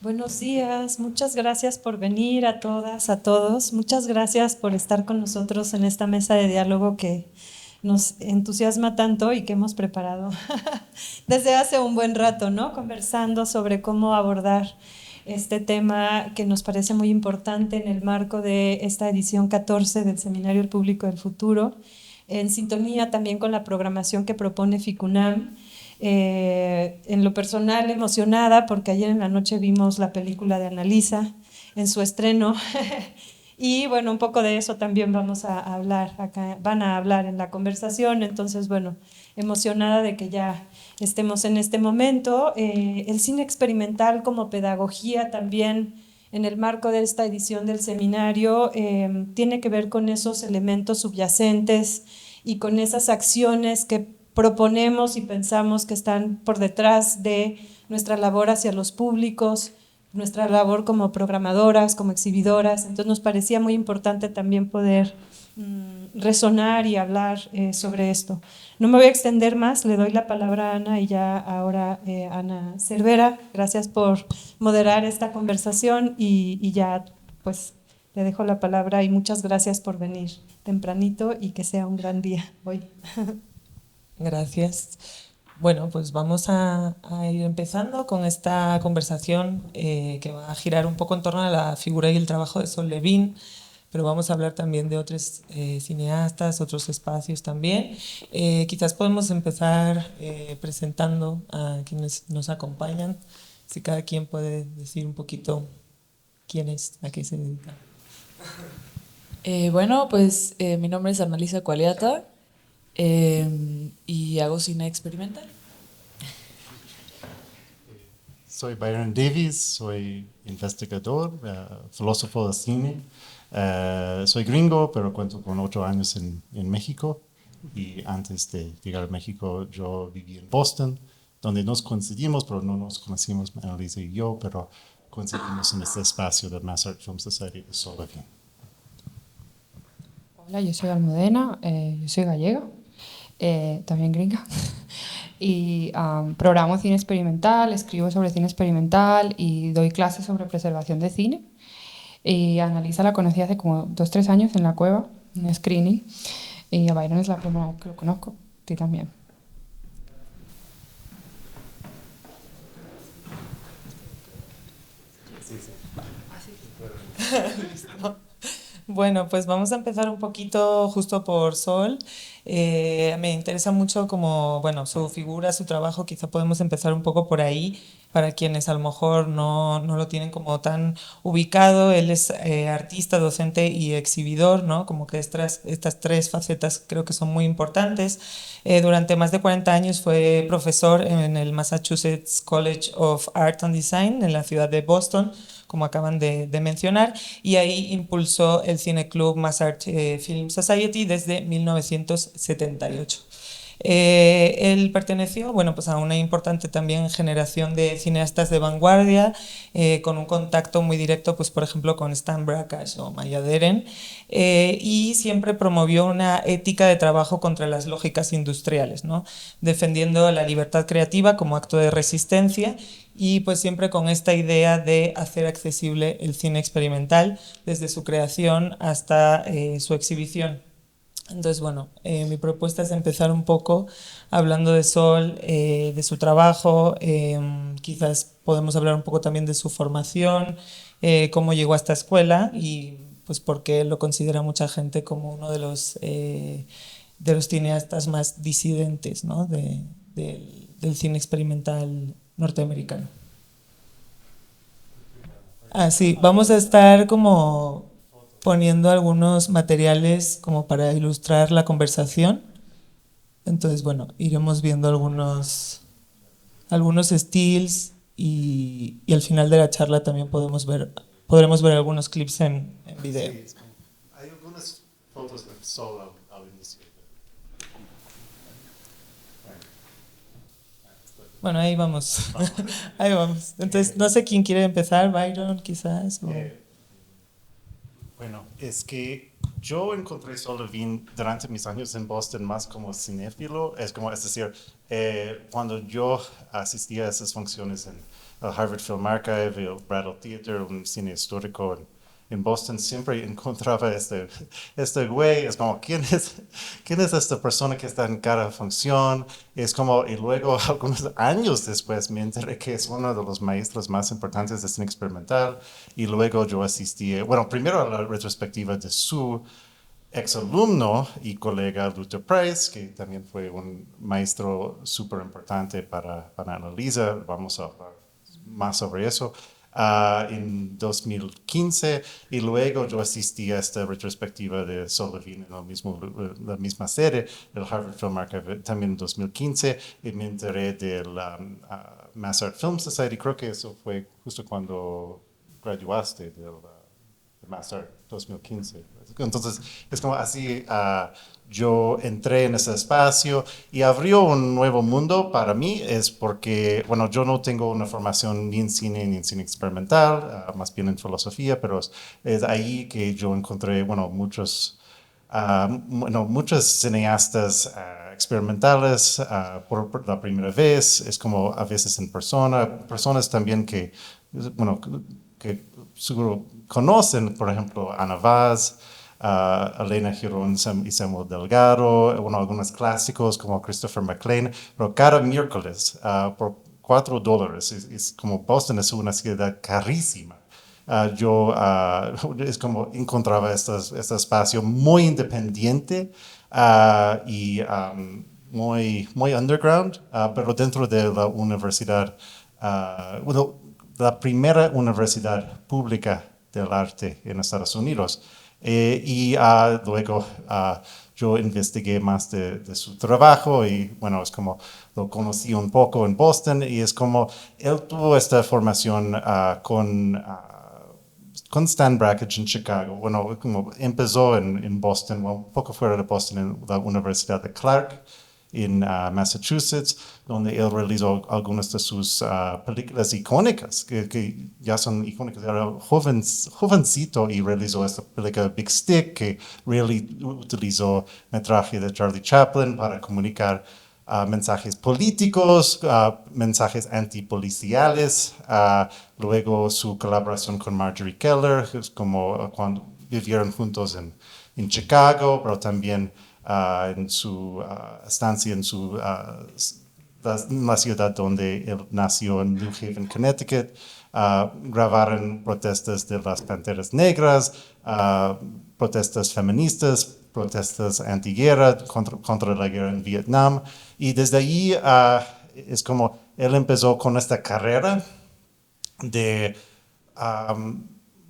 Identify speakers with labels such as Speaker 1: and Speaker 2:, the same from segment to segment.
Speaker 1: Buenos días, muchas gracias por venir a todas, a todos. Muchas gracias por estar con nosotros en esta mesa de diálogo que nos entusiasma tanto y que hemos preparado desde hace un buen rato, ¿no? Conversando sobre cómo abordar este tema que nos parece muy importante en el marco de esta edición 14 del Seminario El Público del Futuro, en sintonía también con la programación que propone FICUNAM. En lo personal emocionada porque ayer en la noche vimos la película de Annalisa en su estreno y bueno, un poco de eso también vamos a hablar acá, van a hablar en la conversación, entonces bueno, emocionada de que ya estemos en este momento. El cine experimental como pedagogía también en el marco de esta edición del seminario tiene que ver con esos elementos subyacentes y con esas acciones que proponemos y pensamos que están por detrás de nuestra labor hacia los públicos, nuestra labor como programadoras, como exhibidoras. Entonces nos parecía muy importante también poder resonar y hablar sobre esto. No me voy a extender más, le doy la palabra a Ana y ya ahora Ana Cervera, gracias por moderar esta conversación y ya pues le dejo la palabra y muchas gracias por venir tempranito y que sea un gran día hoy.
Speaker 2: Gracias. Bueno, pues vamos a ir empezando con esta conversación que va a girar un poco en torno a la figura y el trabajo de Sol Levin, pero vamos a hablar también de otros cineastas, otros espacios también. Quizás podemos empezar presentando a quienes nos acompañan, si cada quien puede decir un poquito quién es, a qué se dedica.
Speaker 3: Mi nombre es Annalisa Cualiata y hago cine experimental.
Speaker 4: Soy Byron Davies, soy investigador, filósofo de cine. Soy gringo, pero cuento con 8 años en México. Y antes de llegar a México, yo viví en Boston, donde nos coincidimos, pero no nos conocimos, Annalisa y yo, pero coincidimos en este espacio de Mass Art Film Society de Sol Levin.
Speaker 5: Hola, yo soy Almudena, yo soy gallega, también gringa, y programo cine experimental, escribo sobre cine experimental y doy clases sobre preservación de cine. Y a Annalisa la conocí hace como 2 o 3 años en la cueva, en un screening, y a Byron es la primera vez que lo conozco, a ti también.
Speaker 2: Bueno, pues vamos a empezar un poquito justo por Sol. Me interesa mucho como, bueno, su figura, su trabajo, quizá podemos empezar un poco por ahí, para quienes a lo mejor no lo tienen como tan ubicado. Él es artista, docente y exhibidor, ¿no? Como que estas tres facetas creo que son muy importantes. Durante más de 40 años fue profesor en el Massachusetts College of Art and Design en la ciudad de Boston, como acaban de mencionar, y ahí impulsó el Cineclub Mass Art Film Society desde 1978. Él perteneció, bueno, pues a una importante también generación de cineastas de vanguardia, con un contacto muy directo, pues por ejemplo, con Stan Brakhage o Maya Deren, y siempre promovió una ética de trabajo contra las lógicas industriales, ¿no? Defendiendo la libertad creativa como acto de resistencia y pues siempre con esta idea de hacer accesible el cine experimental desde su creación hasta su exhibición. Entonces, bueno, mi propuesta es empezar un poco hablando de Sol, de su trabajo, quizás podemos hablar un poco también de su formación, cómo llegó a esta escuela y pues por qué lo considera mucha gente como uno de los cineastas más disidentes, ¿no? Del cine experimental norteamericano. Ah, sí, vamos a estar como poniendo algunos materiales como para ilustrar la conversación. Entonces, bueno, iremos viendo algunos stills y al final de la charla también podremos ver algunos clips en video.
Speaker 4: Sí, hay algunas fotos de Sol al inicio.
Speaker 2: Bueno, ahí vamos. Ahí vamos. Entonces, no sé quién quiere empezar, Byron, quizás.
Speaker 4: Bueno, Es que yo encontré Sol Levine durante mis años en Boston más como cinéfilo, es decir, cuando yo asistía a esas funciones en el Harvard Film Archive, el Brattle Theater, un cine histórico en Boston, siempre encontraba este güey, es como, ¿quién es esta persona que está en cada función? Es como, y luego algunos años después me enteré que es uno de los maestros más importantes de cine experimental, y luego yo asistí, bueno, primero a la retrospectiva de su exalumno y colega Luther Price, que también fue un maestro súper importante para Annalisa, vamos a hablar más sobre eso, en 2015, y luego yo asistí a esta retrospectiva de Sol Levine en la misma sede del Harvard Film Archive también en 2015, y me enteré del Mass Art Film Society, creo que eso fue justo cuando graduaste del Master 2015. Entonces, es como así, yo entré en ese espacio y abrió un nuevo mundo para mí, es porque, bueno, yo no tengo una formación ni en cine experimental, más bien en filosofía, pero es ahí que yo encontré, bueno, muchos cineastas experimentales por la primera vez, es como a veces en persona, personas también que, bueno, que seguro conocen, por ejemplo, Ana Vaz, Elena Girón y Samuel Delgado, bueno, algunos clásicos como Christopher McLean, pero cada miércoles por $4, es como Boston es una ciudad carísima. Yo es como encontraba este espacio muy independiente y muy underground, pero dentro de la universidad, bueno, la primera universidad pública del arte en Estados Unidos. Luego yo investigué más de su trabajo y bueno, es como lo conocí un poco en Boston y es como él tuvo esta formación con Stan Brakhage en Chicago. Bueno, como empezó en Boston, bueno, un poco fuera de Boston, en la Universidad de Clark, en Massachusetts, donde él realizó algunas de sus películas icónicas, que ya son icónicas. Era jovencito y realizó esta película Big Stick, que utilizó metraje de Charlie Chaplin para comunicar mensajes políticos, mensajes antipoliciales, luego su colaboración con Marjorie Keller, es como cuando vivieron juntos en Chicago, pero también en su estancia en la ciudad donde él nació, en New Haven, Connecticut. Grabaron protestas de las Panteras Negras, protestas feministas, protestas antiguerra, contra la guerra en Vietnam. Y desde ahí es como él empezó con esta carrera de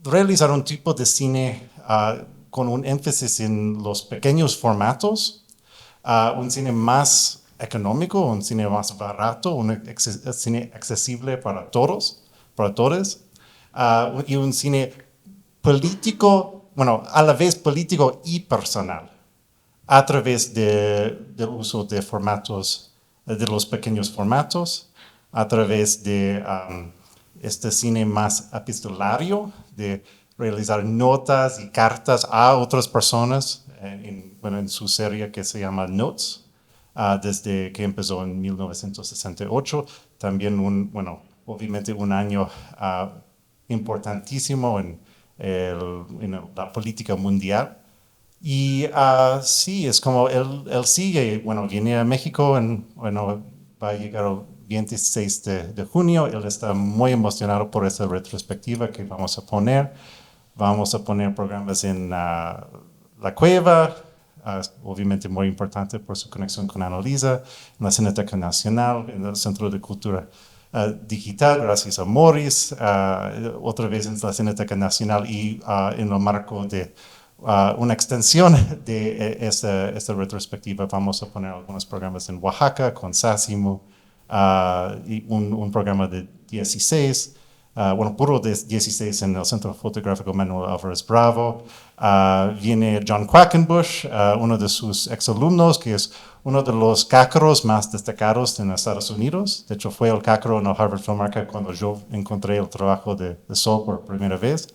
Speaker 4: realizar un tipo de cine con un énfasis en los pequeños formatos, un cine más económico, un cine más barato, un cine accesible para todos, y un cine político, bueno, a la vez político y personal, a través del uso de formatos, de los pequeños formatos, a través de este cine más epistolario, de realizar notas y cartas a otras personas, en su serie que se llama Notes, desde que empezó en 1968. También obviamente un año importantísimo en la política mundial. Y sí, es como él sigue, bueno, viene a México, va a llegar el 26 de junio, él está muy emocionado por esa retrospectiva que vamos a poner. Vamos a poner programas en La Cueva, obviamente muy importante por su conexión con Annalisa, en la Cineteca Nacional, en el Centro de Cultura Digital, gracias a Morris, otra vez en la Cineteca Nacional y en el marco de una extensión de esta retrospectiva vamos a poner algunos programas en Oaxaca con Sásimo, y un programa de 16, puro de 16 en el Centro Fotográfico Manuel Álvarez Bravo. Viene John Quackenbush, uno de sus exalumnos, que es uno de los cácaros más destacados en Estados Unidos. De hecho, fue el cácaro en el Harvard Film Archive cuando yo encontré el trabajo de Sol por primera vez.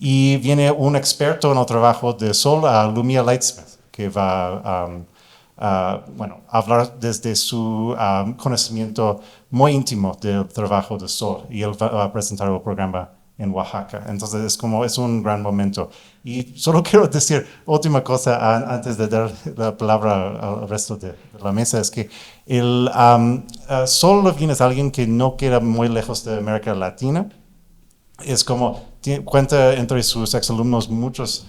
Speaker 4: Y viene un experto en el trabajo de Sol, Lumia Lightsmith, que va bueno, a hablar desde su conocimiento muy íntimo del trabajo de Sol. Y él va a presentar el programa en Oaxaca. Entonces es un gran momento. Y solo quiero decir última cosa antes de dar la palabra al resto de la mesa, es que Sol Levine es alguien que no queda muy lejos de América Latina. Es como, cuenta entre sus exalumnos muchas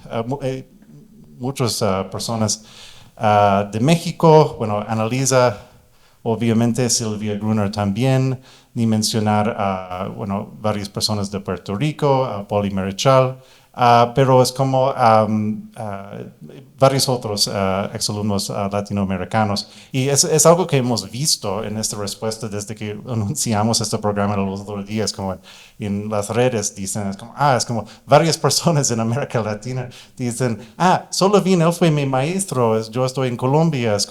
Speaker 4: personas de México, bueno, Annalisa, obviamente Silvia Gruner también, ni mencionar a, bueno, varias personas de Puerto Rico, a Poli Marichal, pero es como varios otros exalumnos latinoamericanos. Y es algo que hemos visto en esta respuesta desde que anunciamos este programa los otros días, como en las redes dicen, es como varias personas en América Latina dicen, solo vine, él fue mi maestro, yo estoy en Colombia, es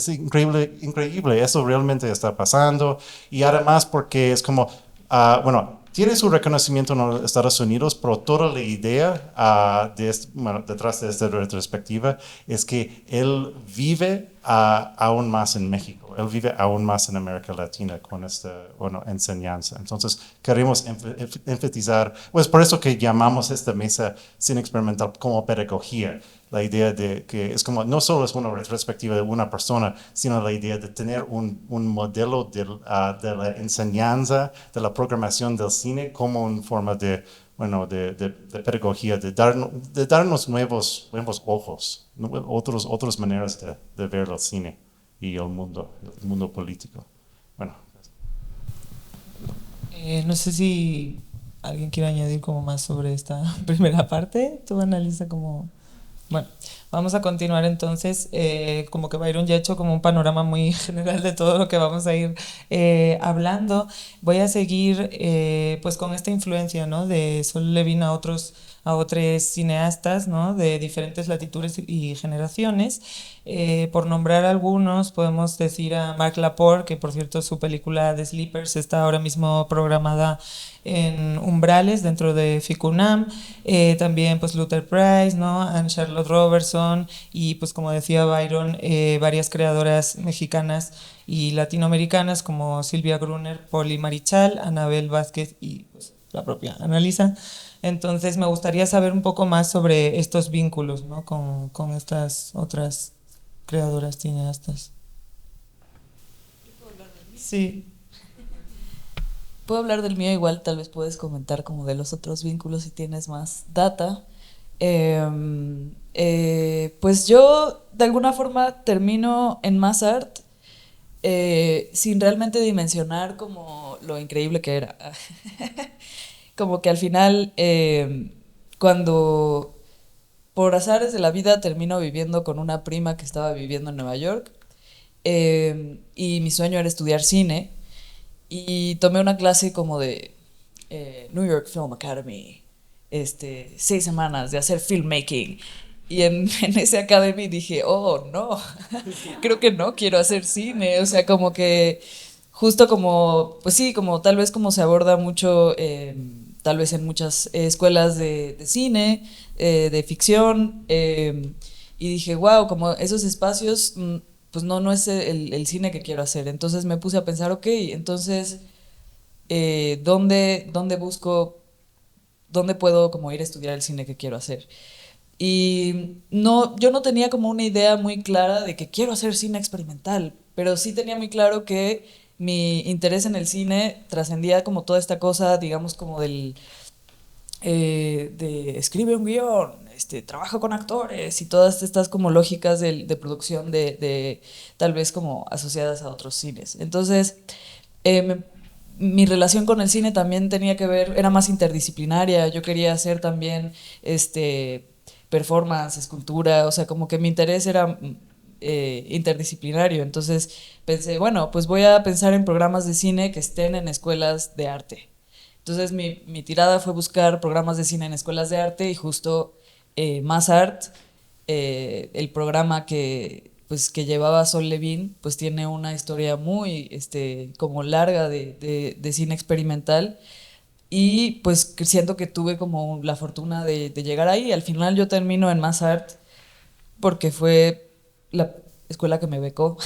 Speaker 4: increíble, eso realmente está pasando. Y además porque es como, bueno, tiene su reconocimiento en los Estados Unidos, pero toda la idea detrás de esta retrospectiva es que él vive aún más en México, él vive aún más en América Latina con esta enseñanza. Entonces, queremos enfatizar, pues por eso que llamamos esta mesa Cine Experimental como pedagogía. La idea de que es como, no solo es una retrospectiva de una persona, sino la idea de tener un modelo de la enseñanza, de la programación del cine como una forma de pedagogía, de darnos nuevos ojos, otras maneras de ver el cine y el mundo político. Bueno.
Speaker 2: No sé si alguien quiere añadir como más sobre esta primera parte. Tú analiza como... Bueno, vamos a continuar entonces, como que Byron ya ha hecho como un panorama muy general de todo lo que vamos a ir hablando. Voy a seguir pues con esta influencia, ¿no?, de Sol Levine a otros cineastas, ¿no?, de diferentes latitudes y generaciones. Por nombrar algunos, podemos decir a Mark Laporte, que por cierto su película The Sleepers está ahora mismo programada en Umbrales dentro de FICUNAM, también pues Luther Price, ¿no?, Anne Charlotte Robertson y pues como decía Byron, varias creadoras mexicanas y latinoamericanas como Silvia Gruner, Poli Marichal, Anabel Vázquez y pues la propia Annalisa. Entonces me gustaría saber un poco más sobre estos vínculos, ¿no?, con estas otras creadoras cineastas. Sí.
Speaker 3: Puedo hablar del mío, igual tal vez puedes comentar como de los otros vínculos si tienes más data. Pues yo de alguna forma termino en MassArt sin realmente dimensionar como lo increíble que era. Como que al final, cuando por azares de la vida termino viviendo con una prima que estaba viviendo en Nueva York, y mi sueño era estudiar cine, y tomé una clase como de New York Film Academy, 6 semanas de hacer filmmaking. Y en ese academy dije, oh, no, creo que no quiero hacer cine. O sea, como que justo como, pues sí, como tal vez como se aborda mucho, tal vez en muchas escuelas de cine, de ficción, y dije, wow, como esos espacios, pues no es el cine que quiero hacer. Entonces me puse a pensar, ok, entonces, ¿dónde busco, dónde puedo como ir a estudiar el cine que quiero hacer? Y no, yo no tenía como una idea muy clara de que quiero hacer cine experimental, pero sí tenía muy claro que mi interés en el cine trascendía como toda esta cosa, digamos, como de escribe un guión, trabaja con actores y todas estas como lógicas de producción de tal vez como asociadas a otros cines. Entonces, mi relación con el cine también tenía que ver, era más interdisciplinaria. Yo quería hacer también performance, escultura, o sea, como que mi interés era interdisciplinario. Entonces pensé, bueno, pues voy a pensar en programas de cine que estén en escuelas de arte. Entonces mi tirada fue buscar programas de cine en escuelas de arte y justo MassArt, el programa pues, que llevaba Sol Levine, pues tiene una historia muy como larga de cine experimental. y pues siento que tuve como la fortuna de llegar ahí. Al final yo termino en Mass Art porque fue la escuela que me becó.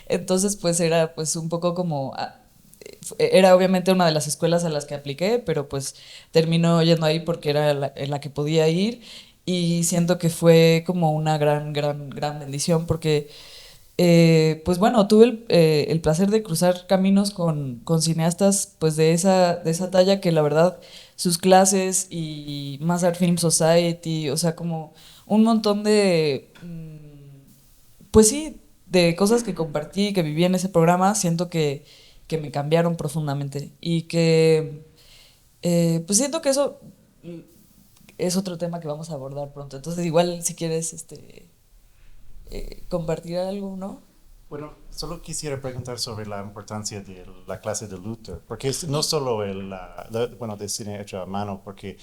Speaker 3: Entonces pues era pues un poco como... era obviamente una de las escuelas a las que apliqué, pero pues terminó yendo ahí porque era en la que podía ir y siento que fue como una gran bendición porque pues bueno, tuve el placer de cruzar caminos con cineastas pues de esa talla que la verdad sus clases y Mass Art Film Society, o sea, como un montón de, pues sí, de cosas que compartí, que viví en ese programa, siento que me cambiaron profundamente y que pues siento que eso es otro tema que vamos a abordar pronto. Entonces igual si quieres compartir algo, ¿no?
Speaker 4: Bueno, solo quisiera preguntar sobre la importancia de la clase de Luther, porque es no solo bueno, de cine hecho a mano, porque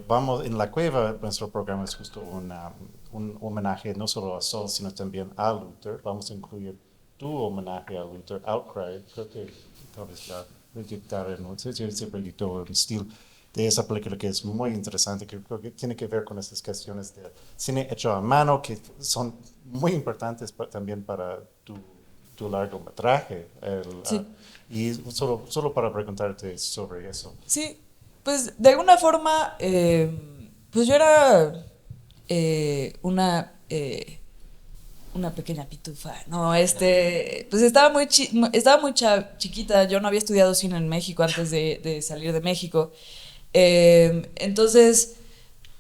Speaker 4: vamos en la cueva, nuestro programa es justo un homenaje no solo a Sol, sino también a Luther. Vamos a incluir tu homenaje a Luther, Outcry, creo que tal vez la proyectaron, no sé si se proyectó en estilo de esa película que es muy interesante, que creo que tiene que ver con estas cuestiones de cine hecho a mano, que son muy importantes también para tu largometraje.
Speaker 3: Sí.
Speaker 4: Y solo para preguntarte sobre eso.
Speaker 3: Sí, pues de alguna forma, pues yo era una pequeña pitufa, ¿no? Pues estaba chiquita, yo no había estudiado cine en México antes de salir de México. Entonces,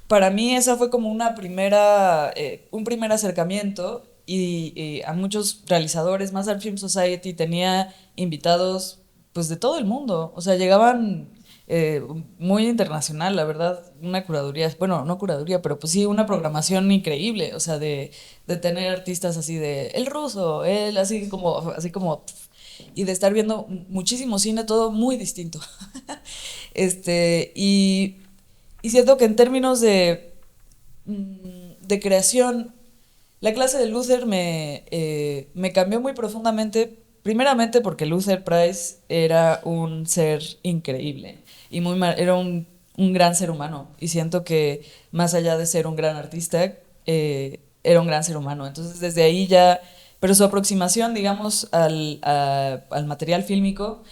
Speaker 3: para mí esa fue como un primer acercamiento y a muchos realizadores. Más al Film Society tenía invitados pues de todo el mundo, o sea, llegaban muy internacional, la verdad, una curaduría, bueno, no curaduría, pero pues sí, una programación increíble, o sea, de tener artistas así de el ruso, él así como, y de estar viendo muchísimo cine, todo muy distinto. Este, y siento que en términos de creación, la clase de Luther me cambió muy profundamente, primeramente porque Luther Price era un ser increíble y era un gran ser humano. Y siento que más allá de ser un gran artista, era un gran ser humano. Entonces desde ahí ya, pero su aproximación, digamos, al material fílmico,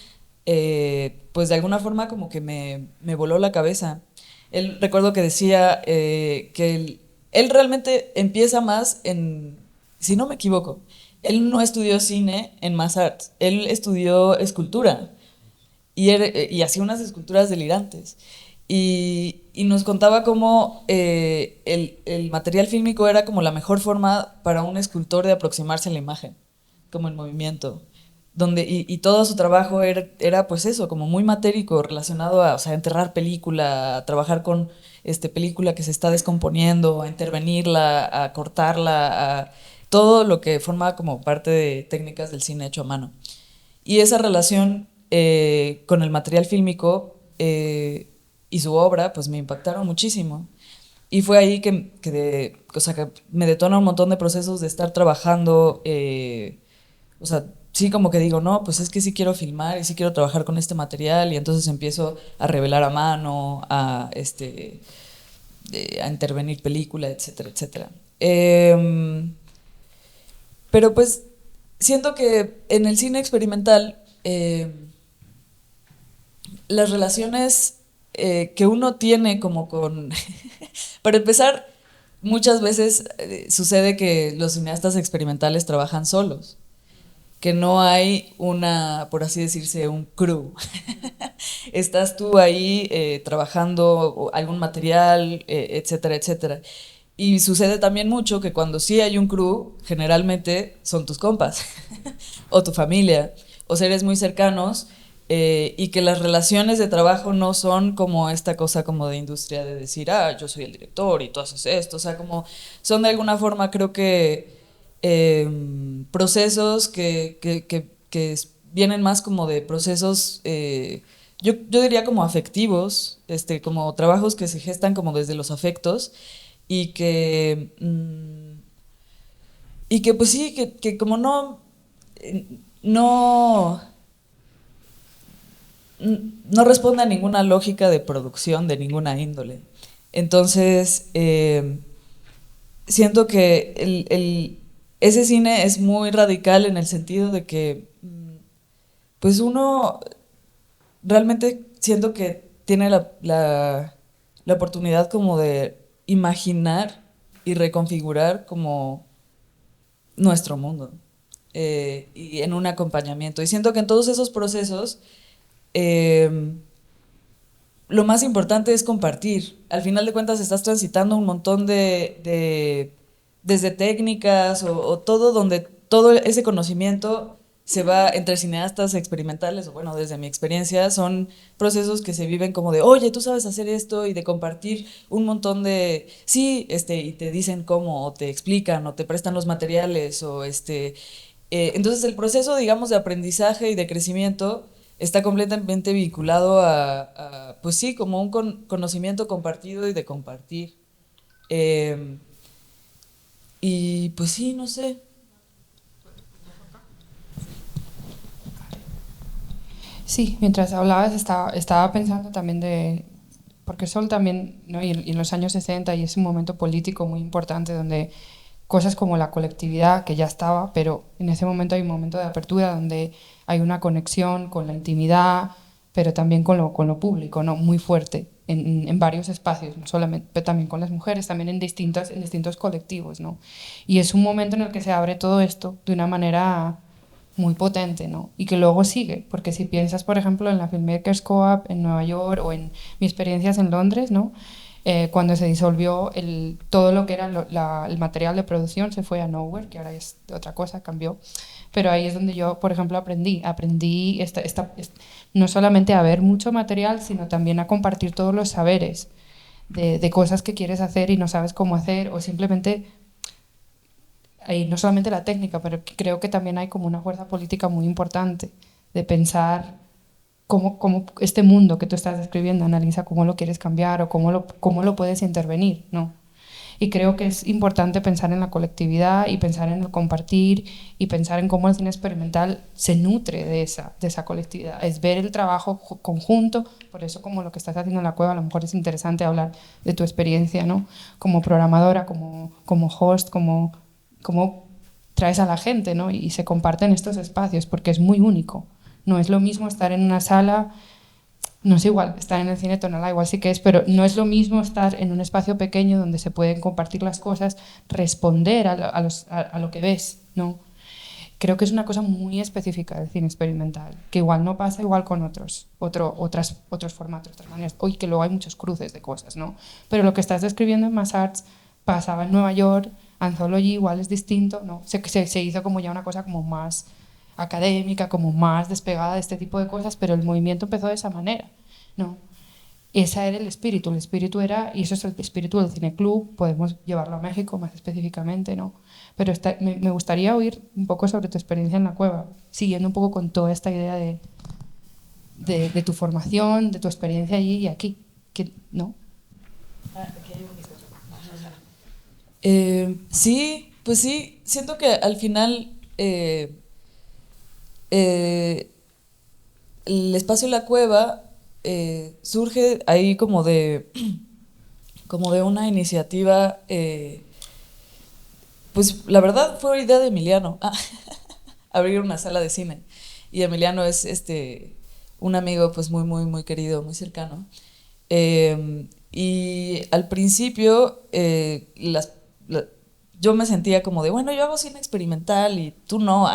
Speaker 3: pues de alguna forma como que me voló la cabeza. Él recuerdo que decía que él realmente empieza más si no me equivoco, él no estudió cine en Mass Arts, él estudió escultura y hacía unas esculturas delirantes. Y nos contaba cómo el material fílmico era como la mejor forma para un escultor de aproximarse a la imagen, como el movimiento y todo su trabajo era pues eso, como muy matérico, relacionado a, o sea, enterrar película, a trabajar con película que se está descomponiendo, a intervenirla, a cortarla, a todo lo que forma como parte de técnicas del cine hecho a mano. Y esa relación con el material fílmico y su obra pues me impactaron muchísimo. Y fue ahí o sea, que me detona un montón de procesos de estar trabajando, o sea, sí como que digo, no, pues es que sí quiero filmar y sí quiero trabajar con este material y entonces empiezo a revelar a mano, a intervenir película, etcétera, etcétera. Pero pues siento que en el cine experimental las relaciones que uno tiene como con... Para empezar, muchas veces sucede que los cineastas experimentales trabajan solos, que no hay por así decirse, un crew. Estás tú ahí trabajando algún material, etcétera, etcétera. Y sucede también mucho que cuando sí hay un crew, generalmente son tus compas, o tu familia, o seres muy cercanos, y que las relaciones de trabajo no son como esta cosa como de industria de decir, yo soy el director y tú haces esto, o sea, como son de alguna forma creo que procesos que vienen más como de procesos, yo diría como afectivos, como trabajos que se gestan como desde los afectos y que pues sí, que como no, no responde a ninguna lógica de producción de ninguna índole. Entonces, siento que ese cine es muy radical en el sentido de que, pues uno realmente siento que tiene la oportunidad como de imaginar y reconfigurar como nuestro mundo y en un acompañamiento. Y siento que en todos esos procesos lo más importante es compartir. Al final de cuentas estás transitando un montón desde técnicas o todo donde todo ese conocimiento se va entre cineastas experimentales, o bueno, desde mi experiencia, son procesos que se viven como de, oye, tú sabes hacer esto, y de compartir un montón de, sí, y te dicen cómo, o te explican, o te prestan los materiales, entonces el proceso, digamos, de aprendizaje y de crecimiento está completamente vinculado pues sí, como un conocimiento compartido y de compartir. Y pues sí, no sé.
Speaker 5: Sí, mientras hablabas estaba pensando también porque Sol también, ¿no? Y en los años 60 y es un momento político muy importante donde cosas como la colectividad, que ya estaba, pero en ese momento hay un momento de apertura donde hay una conexión con la intimidad, pero también con lo público, ¿no? Muy fuerte en varios espacios, no solamente, pero también con las mujeres, también en distintos colectivos, ¿no? Y es un momento en el que se abre todo esto de una manera muy potente, ¿no? Y que luego sigue, porque si piensas, por ejemplo, en la Filmmakers Co-op en Nueva York o en mis experiencias en Londres, ¿no? Cuando se disolvió todo lo que era el material de producción se fue a Nowhere, que ahora es otra cosa, cambió. Pero ahí es donde yo, por ejemplo, aprendí no solamente a ver mucho material, sino también a compartir todos los saberes de cosas que quieres hacer y no sabes cómo hacer, o simplemente y no solamente la técnica, pero creo que también hay como una fuerza política muy importante de pensar cómo este mundo que tú estás describiendo, analiza cómo lo quieres cambiar o cómo lo puedes intervenir, ¿no? Y creo que es importante pensar en la colectividad y pensar en el compartir y pensar en cómo el cine experimental se nutre de esa colectividad. Es ver el trabajo conjunto, por eso como lo que estás haciendo en la cueva, a lo mejor es interesante hablar de tu experiencia, ¿no? Como programadora, como host, cómo traes a la gente, ¿no? Y se comparten estos espacios porque es muy único. No es lo mismo estar en una sala, no es igual estar en el cine Tonalá, igual sí que es, pero no es lo mismo estar en un espacio pequeño donde se pueden compartir las cosas, responder a lo que ves, ¿no? Creo que es una cosa muy específica del cine experimental, que igual no pasa igual con otros formatos, otras maneras. Hoy que luego hay muchos cruces de cosas, ¿no? Pero lo que estás describiendo en Mass Arts pasaba en Nueva York. Anthology igual es distinto, ¿no? Se hizo como ya una cosa como más académica, como más despegada de este tipo de cosas, pero el movimiento empezó de esa manera, ¿no? Ese era el espíritu era, y eso es el espíritu del cineclub, podemos llevarlo a México más específicamente, ¿no? Pero me gustaría oír un poco sobre tu experiencia en la cueva, siguiendo un poco con toda esta idea de tu formación, de tu experiencia allí y aquí, ¿no?
Speaker 3: Sí, pues sí, siento que al final el espacio La Cueva surge ahí como de una iniciativa, pues la verdad fue idea de Emiliano, abrir una sala de cine. Y Emiliano es un amigo pues muy, muy, muy querido, muy cercano. Y al principio yo me sentía como de, bueno, yo hago cine experimental y tú no,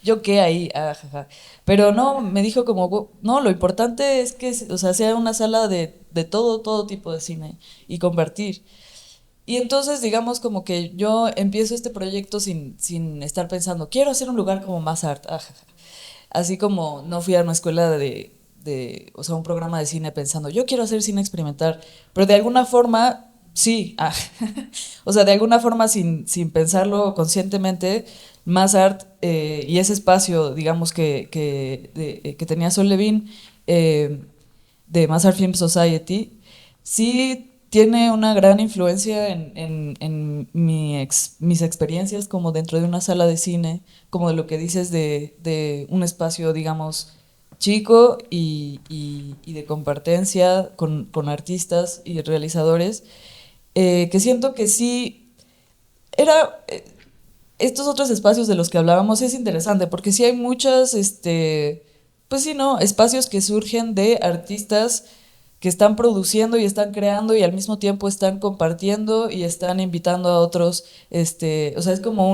Speaker 3: yo qué ahí, jaja. Pero no, me dijo como, no, lo importante es que, o sea, sea una sala de todo tipo de cine y convertir. Y entonces, digamos, como que yo empiezo este proyecto sin estar pensando, quiero hacer un lugar como Mass Art, jaja. Así como no fui a una escuela o sea, un programa de cine pensando, yo quiero hacer cine experimental, pero de alguna forma, sí, o sea, de alguna forma sin pensarlo conscientemente, Mass Art y ese espacio, digamos, que tenía Sol Levin, de Mass Art Film Society, sí tiene una gran influencia en mis experiencias como dentro de una sala de cine, como de lo que dices de un espacio, digamos, chico y de compartencia con artistas y realizadores, que siento que sí era... estos otros espacios de los que hablábamos es interesante, porque sí hay muchas, pues sí, ¿no? Espacios que surgen de artistas que están produciendo y están creando y al mismo tiempo están compartiendo y están invitando a otros, o sea, es como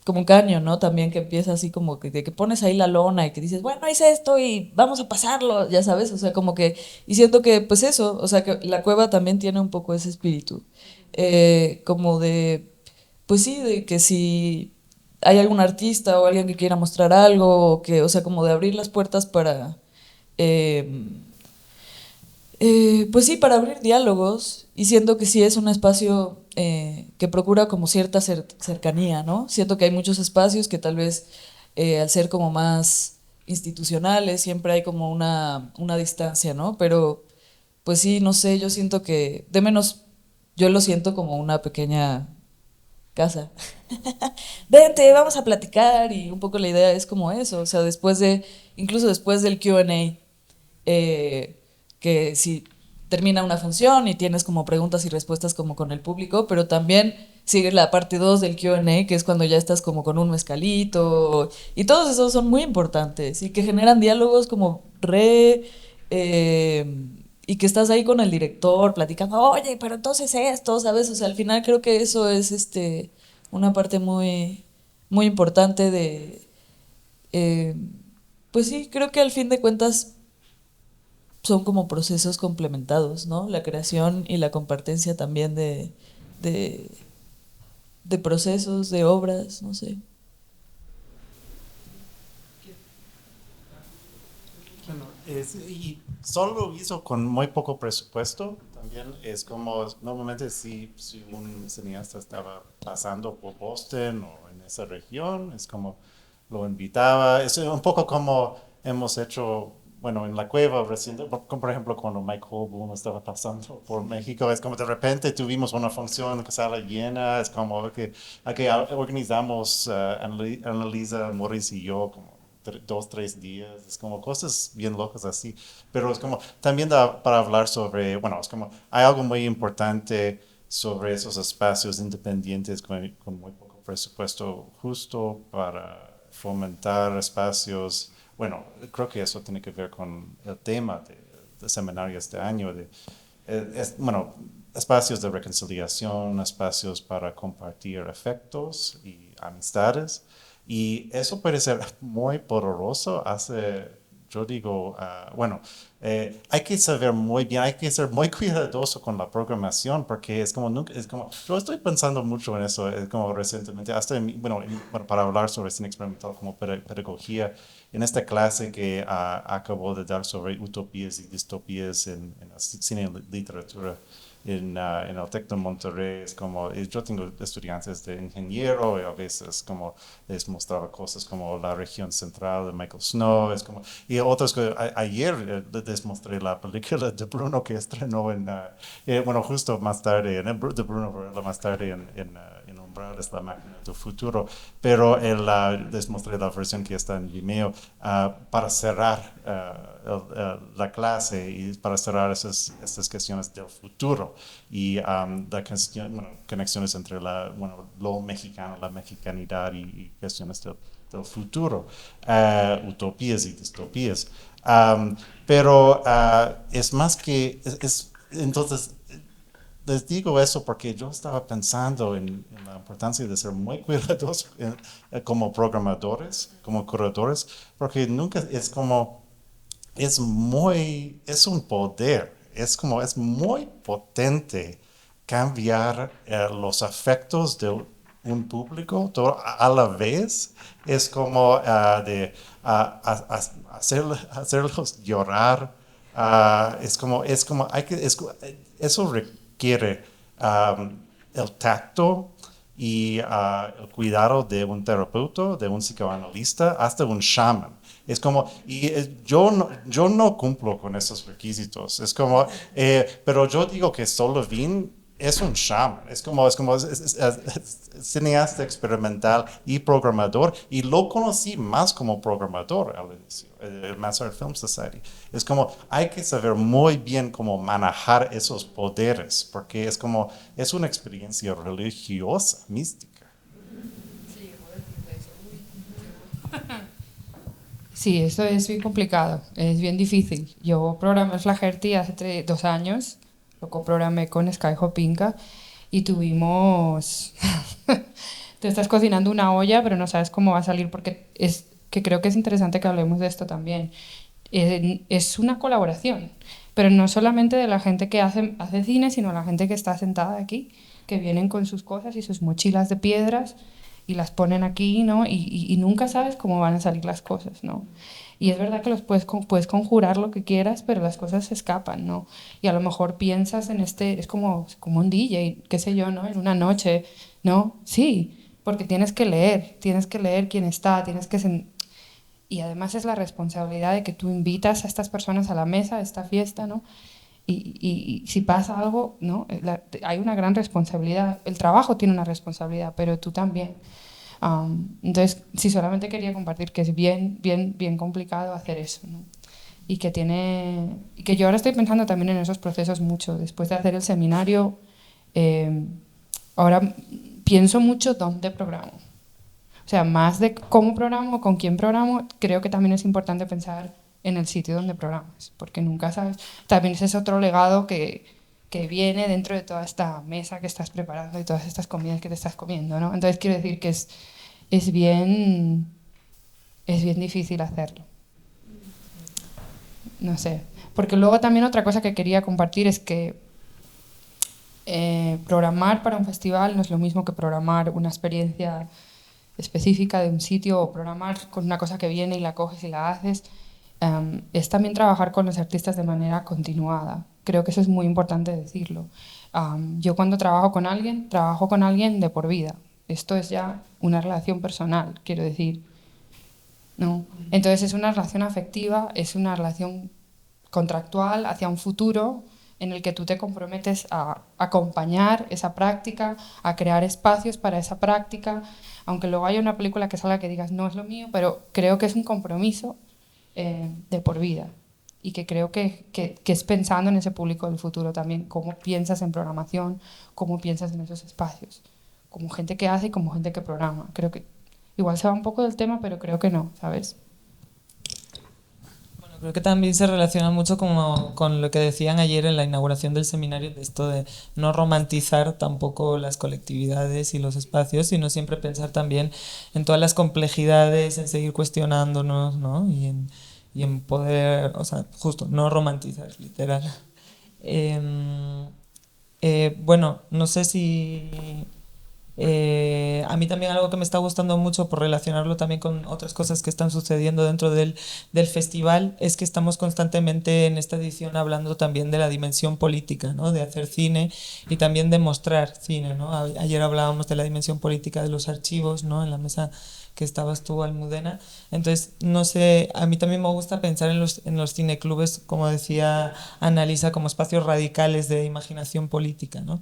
Speaker 3: como un caño, ¿no? También que empieza así como que, de que pones ahí la lona y que dices, bueno, hice esto y vamos a pasarlo, ya sabes, o sea, como que, y siento que, pues eso, o sea, que la cueva también tiene un poco ese espíritu, como de, pues sí, de que si hay algún artista o alguien que quiera mostrar algo, o que, o sea, como de abrir las puertas para... eh, pues sí, para abrir diálogos y siento que sí es un espacio que procura como cierta cercanía, ¿no? Siento que hay muchos espacios que tal vez al ser como más institucionales siempre hay como una distancia, ¿no? Pero pues sí, no sé, yo siento que, de menos, yo lo siento como una pequeña casa. Vente, vamos a platicar y un poco la idea es como eso, o sea, incluso después del Q&A, que si termina una función y tienes como preguntas y respuestas como con el público, pero también sigue la parte 2 del Q&A, que es cuando ya estás como con un mezcalito, y todos esos son muy importantes y que generan diálogos como y que estás ahí con el director platicando, oye, pero entonces esto, ¿sabes? O sea, al final creo que eso es una parte muy importante eh, pues sí, creo que al fin de cuentas son como procesos complementados, ¿no? La creación y la compartencia también de, de procesos, de obras, no sé.
Speaker 4: Bueno, y solo lo hizo con muy poco presupuesto. También es como, normalmente si un cineasta estaba pasando por Boston o en esa región, es como lo invitaba. Es un poco como hemos hecho, bueno, en la cueva reciente, como por ejemplo cuando Mike Holboom estaba pasando por México, es como de repente tuvimos una función que sala llena, es como que aquí organizamos, Annalisa, Morris y yo, como 2, 3 días, es como cosas bien locas así, pero es como también para hablar sobre, bueno, es como hay algo muy importante sobre esos espacios independientes con muy poco presupuesto justo para fomentar espacios, bueno, creo que eso tiene que ver con el tema de seminario este año, bueno, espacios de reconciliación, espacios para compartir afectos y amistades. Y eso puede ser muy poderoso. Yo digo, bueno, hay que saber muy bien, hay que ser muy cuidadoso con la programación porque es como, nunca, es como, yo estoy pensando mucho en eso, es como recientemente, bueno, bueno, para hablar sobre cine experimental como pedagogía, en esta clase que acabo de dar sobre utopías y distopías en cine y literatura en el TEC de Monterrey, es como, yo tengo estudiantes de ingeniero y a veces como les mostraba cosas como la región central de Michael Snow, es como, y otros que ayer les mostré la película de Bruno que estrenó bueno, justo más tarde, de Bruno Varela más tarde en Umbral, es la máquina del futuro, pero les mostré la versión que está en Vimeo para cerrar la clase y para cerrar estas cuestiones del futuro y bueno, conexiones entre lo mexicano, la mexicanidad y cuestiones del futuro, utopías y distopías. Pero es más que, entonces, les digo eso porque yo estaba pensando en la importancia de ser muy cuidadosos como programadores, como curadores, porque nunca es como es un poder, es muy potente cambiar los afectos de un público a la vez. Es como hacerlos llorar. Eso requiere el tacto y el cuidado de un terapeuta, de un psicoanalista, hasta un shaman. Es como, yo no cumplo con esos requisitos. Es como, pero yo digo que Solovin es un shaman, es cineasta experimental y programador, y lo conocí más como programador al inicio, el Mass Art Film Society. Es como, hay que saber muy bien cómo manejar esos poderes, porque es una experiencia religiosa, mística.
Speaker 5: Sí, esto es bien complicado, es bien difícil. Yo programé Flaherty hace 2 años, lo coprogramé con Skyhope Inca y tuvimos... Te estás cocinando una olla, pero no sabes cómo va a salir, porque es que creo que es interesante que hablemos de esto también. Es una colaboración, pero no solamente de la gente que hace cine, sino la gente que está sentada aquí, que vienen con sus cosas y sus mochilas de piedras y las ponen aquí, ¿no? Y nunca sabes cómo van a salir las cosas, ¿no? Y es verdad que puedes conjurar lo que quieras, pero las cosas se escapan, ¿no? Y a lo mejor piensas en es como un DJ, qué sé yo, ¿no? En una noche, ¿no? Sí, porque tienes que leer quién está, y además es la responsabilidad de que tú invitas a estas personas a la mesa, a esta fiesta, ¿no? Y si pasa algo, ¿no? Hay una gran responsabilidad. El trabajo tiene una responsabilidad, pero tú también. Entonces, sí, solamente quería compartir que es bien, bien, bien complicado hacer eso, ¿no? Y que yo ahora estoy pensando también en esos procesos mucho. Después de hacer el seminario, ahora pienso mucho dónde programo. O sea, más de cómo programo, con quién programo, creo que también es importante pensar en el sitio donde programas, porque nunca sabes. También ese es otro legado que viene dentro de toda esta mesa que estás preparando y todas estas comidas que te estás comiendo, ¿no? Entonces quiero decir que es bien difícil hacerlo. No sé. Porque luego también otra cosa que quería compartir es que programar para un festival no es lo mismo que programar una experiencia específica de un sitio o programar con una cosa que viene y la coges y la haces. Es también trabajar con los artistas de manera continuada. Creo que eso es muy importante decirlo. Yo cuando trabajo con alguien de por vida. Esto es ya una relación personal, quiero decir. ¿No? Entonces es una relación afectiva, es una relación contractual hacia un futuro en el que tú te comprometes a acompañar esa práctica, a crear espacios para esa práctica, aunque luego haya una película que salga que digas no es lo mío, pero creo que es un compromiso de por vida y que creo que es pensando en ese público del futuro también, cómo piensas en programación, cómo piensas en esos espacios, como gente que hace y como gente que programa. Creo que igual se va un poco del tema, pero creo que no, ¿sabes?
Speaker 2: Creo que también se relaciona mucho como con lo que decían ayer en la inauguración del seminario, de esto de no romantizar tampoco las colectividades y los espacios, sino siempre pensar también en todas las complejidades, en seguir cuestionándonos, ¿no? Y en poder, o sea, justo, no romantizar, literal. Bueno, no sé si... a mí también algo que me está gustando mucho por relacionarlo también con otras cosas que están sucediendo dentro del festival es que estamos constantemente en esta edición hablando también de la dimensión política, ¿no? De hacer cine y también de mostrar cine, ¿no? Ayer hablábamos de la dimensión política de los archivos, ¿no? En la mesa que estabas tú, Almudena. Entonces, no sé, a mí también me gusta pensar en los cineclubes, como decía Annalisa, como espacios radicales de imaginación política, ¿no?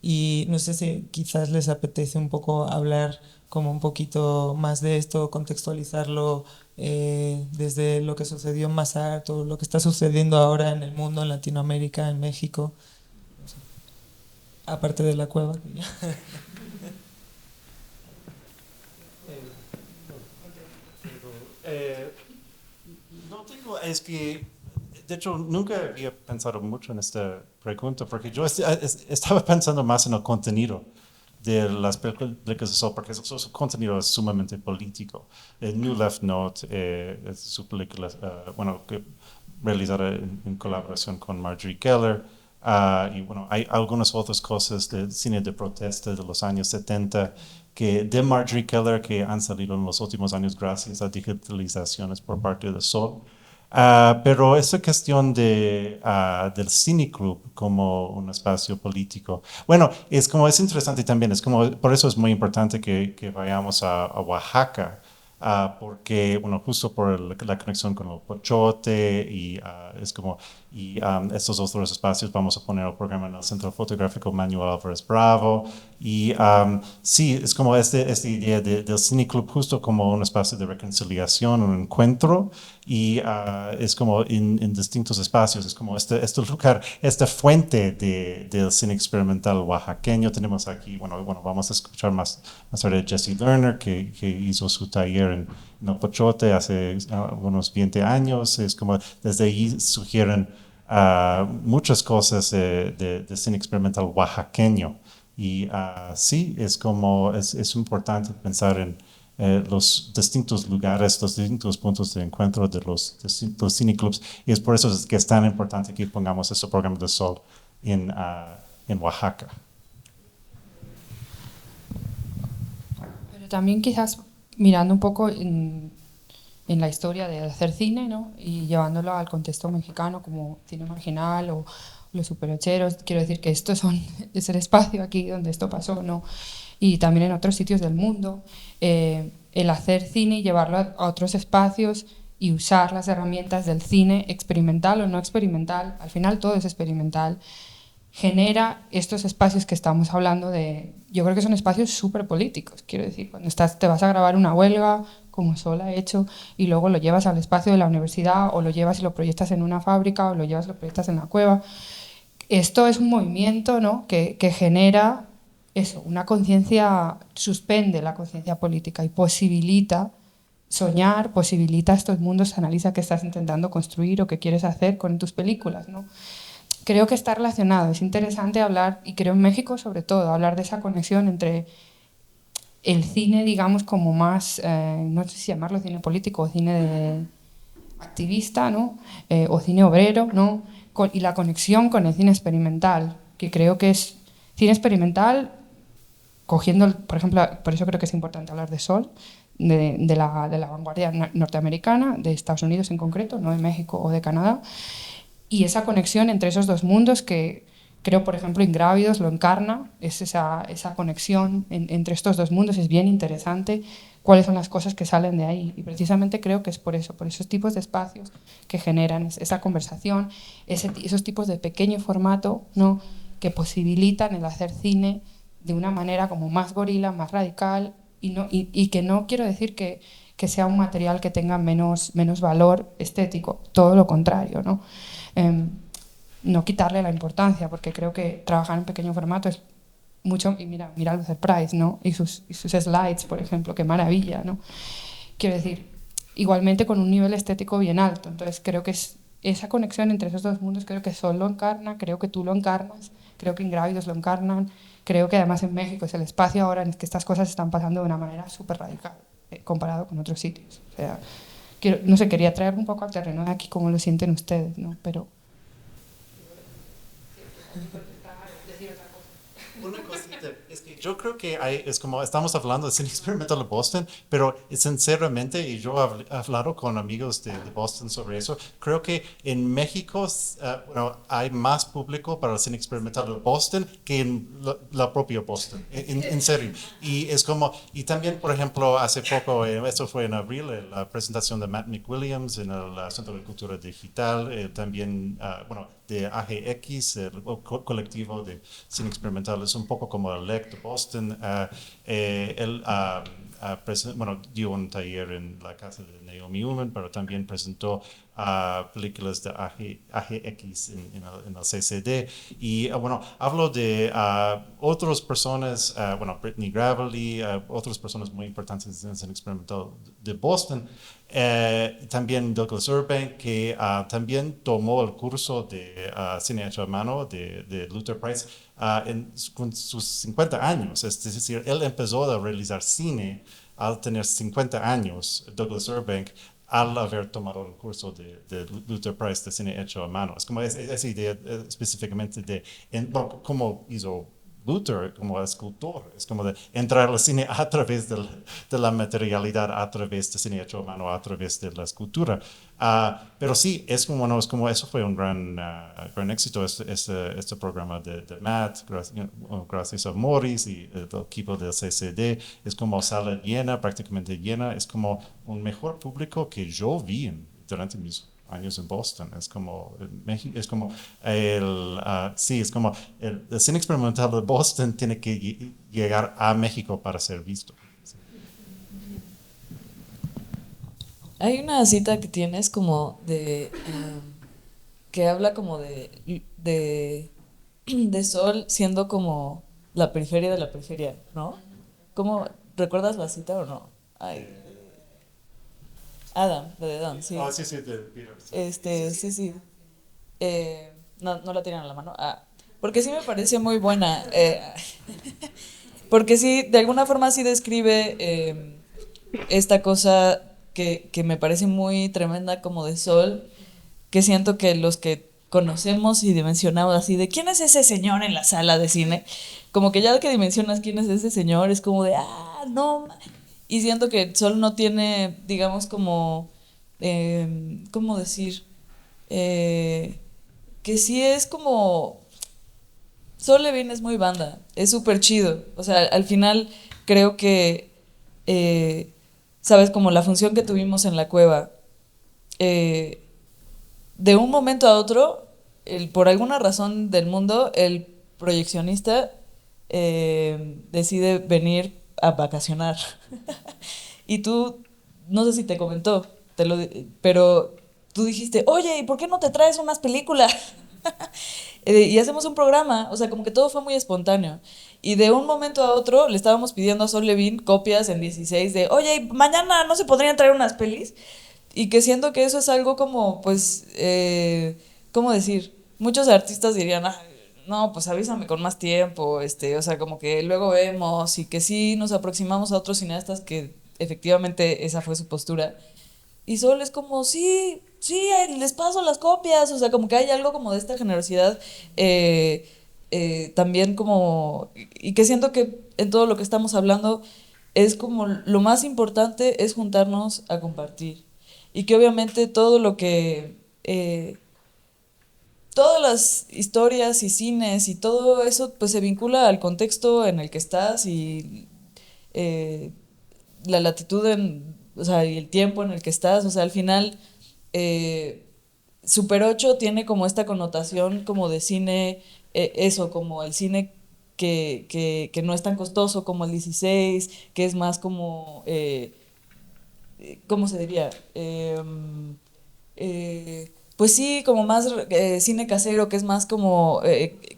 Speaker 2: Y no sé si quizás les apetece un poco hablar como un poquito más de esto, contextualizarlo desde lo que sucedió en Masart o lo que está sucediendo ahora en el mundo, en Latinoamérica, en México, no sé, aparte de la cueva.
Speaker 4: No tengo, es que de hecho nunca había pensado mucho en esta pregunta porque yo estaba pensando más en el contenido de las películas de Sol, porque su contenido es sumamente político. New Left Note es su película, bueno, realizada en colaboración con Marjorie Keller. Y bueno, hay algunas otras cosas de cine de protesta de los años 70 de Marjorie Keller que han salido en los últimos años gracias a digitalizaciones por parte de Sol. Pero esa cuestión del Cine Club como un espacio político, bueno, es interesante también, por eso es muy importante que vayamos a Oaxaca porque, bueno, justo por la conexión con el Pochote y es como, y estos otros espacios vamos a poner el programa en el Centro Fotográfico Manuel Álvarez Bravo. Y sí, es como esta idea del Cine Club justo como un espacio de reconciliación, un encuentro, y es como en distintos espacios, es como este lugar, esta fuente del cine experimental oaxaqueño. Tenemos aquí, bueno, vamos a escuchar más tarde de Jesse Lerner, que hizo su taller en el Pochote hace unos 20 años. Es como desde ahí sugieren muchas cosas de cine experimental oaxaqueño. Y sí, es como, es importante pensar en los distintos lugares, los distintos puntos de encuentro de los distintos cineclubs. Y es por eso que es tan importante que pongamos este programa de Sol en Oaxaca.
Speaker 5: Pero también quizás mirando un poco en la historia de hacer cine, ¿no? Y llevándolo al contexto mexicano como cine marginal o los superocheros, quiero decir que es el espacio aquí donde esto pasó, ¿no? Y también en otros sitios del mundo, el hacer cine y llevarlo a otros espacios y usar las herramientas del cine experimental o no experimental, al final todo es experimental, genera estos espacios que estamos hablando de, yo creo que son espacios súper políticos, quiero decir, cuando te vas a grabar una huelga, como Sol ha hecho, y luego lo llevas al espacio de la universidad, o lo llevas y lo proyectas en una fábrica, o lo llevas y lo proyectas en la cueva. Esto es un movimiento, ¿no?, que genera eso, una conciencia, suspende la conciencia política y posibilita soñar, posibilita estos mundos, se analiza qué estás intentando construir o qué quieres hacer con tus películas, ¿no? Creo que está relacionado, es interesante hablar, y creo en México sobre todo, hablar de esa conexión entre el cine, digamos, como más, no sé si llamarlo cine político o cine de activista, ¿no? O cine obrero, ¿no? Y la conexión con el cine experimental, que creo que es cine experimental, cogiendo, por ejemplo, por eso creo que es importante hablar de Sol, de la vanguardia norteamericana, de Estados Unidos en concreto, no de México o de Canadá, y esa conexión entre esos dos mundos que creo, por ejemplo, Ingrávidos lo encarna, es esa conexión entre estos dos mundos, es bien interesante cuáles son las cosas que salen de ahí, y precisamente creo que es por esos tipos de espacios que generan esa conversación, esos tipos de pequeño formato, ¿no?, que posibilitan el hacer cine de una manera como más gorila, más radical, y que no quiero decir que sea un material que tenga menos valor estético, todo lo contrario, ¿no? No quitarle la importancia, porque creo que trabajar en pequeño formato es mucho, y mira Luther Price, ¿no?, y sus slides, por ejemplo, qué maravilla, ¿no? Quiero decir, igualmente con un nivel estético bien alto, entonces creo que es esa conexión entre esos dos mundos, creo que Sol lo encarna, creo que tú lo encarnas, creo que Ingrávidos lo encarnan, creo que además en México es el espacio ahora en el que estas cosas están pasando de una manera súper radical, comparado con otros sitios. O sea, no sé, quería traer un poco al terreno de aquí cómo lo sienten ustedes, ¿no? Pero...
Speaker 4: Una cosita, es que yo creo que es como estamos hablando de cine experimental de Boston, pero sinceramente, y yo he hablado con amigos de Boston sobre eso, creo que en México bueno, hay más público para el cine experimental de Boston que en la propia Boston, en serio. Y es como, y también, por ejemplo, hace poco, esto fue en abril, la presentación de Matt McWilliams en el Centro de Cultura Digital, también, bueno, de AGX, el colectivo de cine experimental, es un poco como el LEC de Boston. Él bueno, dio un taller en la casa de Naomi Ullman, pero también presentó películas de AGX en el CCD. Y bueno, hablo de otras personas, bueno, Brittany Gravely, otras personas muy importantes en el cine experimental de Boston. También Douglas Urbank, que también tomó el curso de cine hecho a mano de Luther Price con sus 50 años. Es decir, él empezó a realizar cine al tener 50 años, Douglas Urbank, al haber tomado el curso de Luther Price de cine hecho a mano. Es como esa idea específicamente de bueno, cómo hizo Luther como escultor, es como de entrar al cine a través de la materialidad, a través de cine hecho a mano, a través de la escultura. Pero sí, es como, bueno, es como eso fue un gran éxito, este programa de Matt, gracias a Morris y el equipo del CCD, es como sala llena, prácticamente llena, es como un mejor público que yo vi durante mis años en Boston. Es como México, es como sí, es como el cine experimental de Boston tiene que llegar a México para ser visto.
Speaker 3: Hay una cita que tienes como que habla como de Sol siendo como la periferia de la periferia, ¿no? ¿Cómo recuerdas la cita o no? Ay, Adam, de Adam, sí.
Speaker 4: Sí, sí,
Speaker 3: Sí, sí. No la tienen a la mano. Porque sí me parece muy buena. Porque sí, de alguna forma sí describe esta cosa que me parece muy tremenda como de Sol, que siento que los que conocemos y dimensionamos así de quién es ese señor en la sala de cine, como que ya que dimensionas quién es ese señor, es como de, no. Y siento que Sol no tiene, digamos, como, ¿cómo decir? Que sí es como... Sol Levine es muy banda, es súper chido. O sea, al final creo que, sabes, como la función que tuvimos en la cueva, de un momento a otro, por alguna razón del mundo, el proyeccionista decide venir a vacacionar. Y tú, no sé si te comentó, pero tú dijiste, oye, ¿y por qué no te traes unas películas? Y hacemos un programa, o sea, como que todo fue muy espontáneo. Y de un momento a otro le estábamos pidiendo a Sol Levine copias en 16 de, oye, mañana no se podrían traer unas pelis. Y que siento que eso es algo como, pues, ¿cómo decir? Muchos artistas dirían, no, pues avísame con más tiempo, o sea, como que luego vemos y que sí nos aproximamos a otros cineastas que efectivamente esa fue su postura. Y Sol es como, sí, les paso las copias, o sea, como que hay algo como de esta generosidad, también como, y que siento que en todo lo que estamos hablando es como lo más importante es juntarnos a compartir. Y que obviamente todo lo que, todas las historias y cines y todo eso, pues se vincula al contexto en el que estás y la latitud, o sea, y el tiempo en el que estás, o sea, al final, Super 8 tiene como esta connotación como de cine, eso, como el cine que no es tan costoso como el 16, que es más como, ¿cómo se diría? Pues sí, como más cine casero, que es más como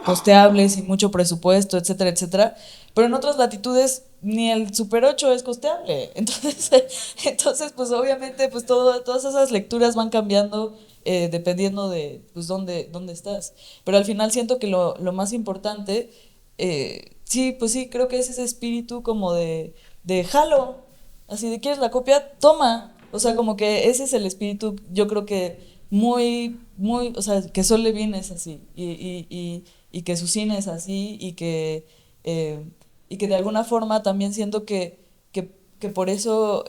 Speaker 3: costeable, sin mucho presupuesto, etcétera, etcétera. Pero en otras latitudes ni el Super 8 es costeable. Entonces pues obviamente pues todas esas lecturas van cambiando dependiendo de pues dónde estás. Pero al final siento que lo más importante, sí, pues sí, creo que es ese espíritu como de jalo, así de quieres la copia, toma. O sea, como que ese es el espíritu, yo creo que muy, o sea, que Sol Levine es así, y que su cine es así, y que de alguna forma también siento que por eso,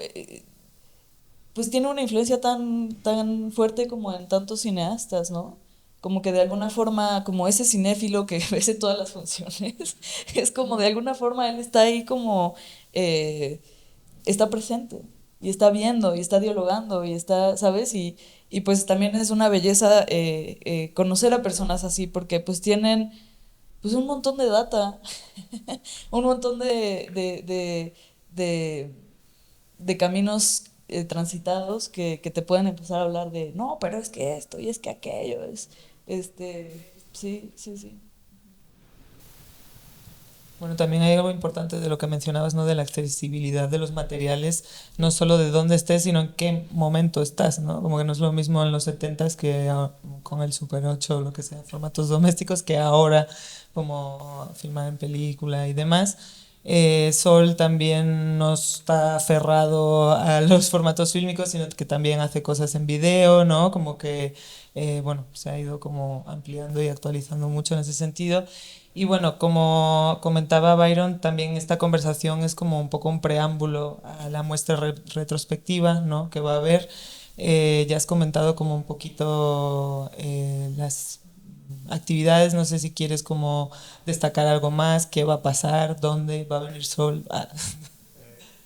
Speaker 3: pues tiene una influencia tan fuerte como en tantos cineastas, ¿no? Como que de alguna forma, como ese cinéfilo que ve todas las funciones, es como de alguna forma él está ahí como, está presente, y está viendo, y está dialogando, y está, ¿sabes? Y pues también es una belleza conocer a personas así, porque pues tienen pues un montón de data, un montón de caminos transitados que te pueden empezar a hablar de, no, pero es que esto y es que aquello sí, sí, sí.
Speaker 2: Bueno, también hay algo importante de lo que mencionabas, ¿no? De la accesibilidad de los materiales, no solo de dónde estés, sino en qué momento estás, ¿no? Como que no es lo mismo en los 70s que con el Super 8 o lo que sea, formatos domésticos, que ahora como filmar en película y demás. Sol también no está aferrado a los formatos fílmicos, sino que también hace cosas en video, ¿no? Como que, bueno, se ha ido como ampliando y actualizando mucho en ese sentido. Y bueno, como comentaba Byron, también esta conversación es como un poco un preámbulo a la muestra retrospectiva, ¿no? Que va a haber. Ya has comentado como un poquito las actividades, no sé si quieres como destacar algo más, qué va a pasar, dónde va a venir Sol. Ah.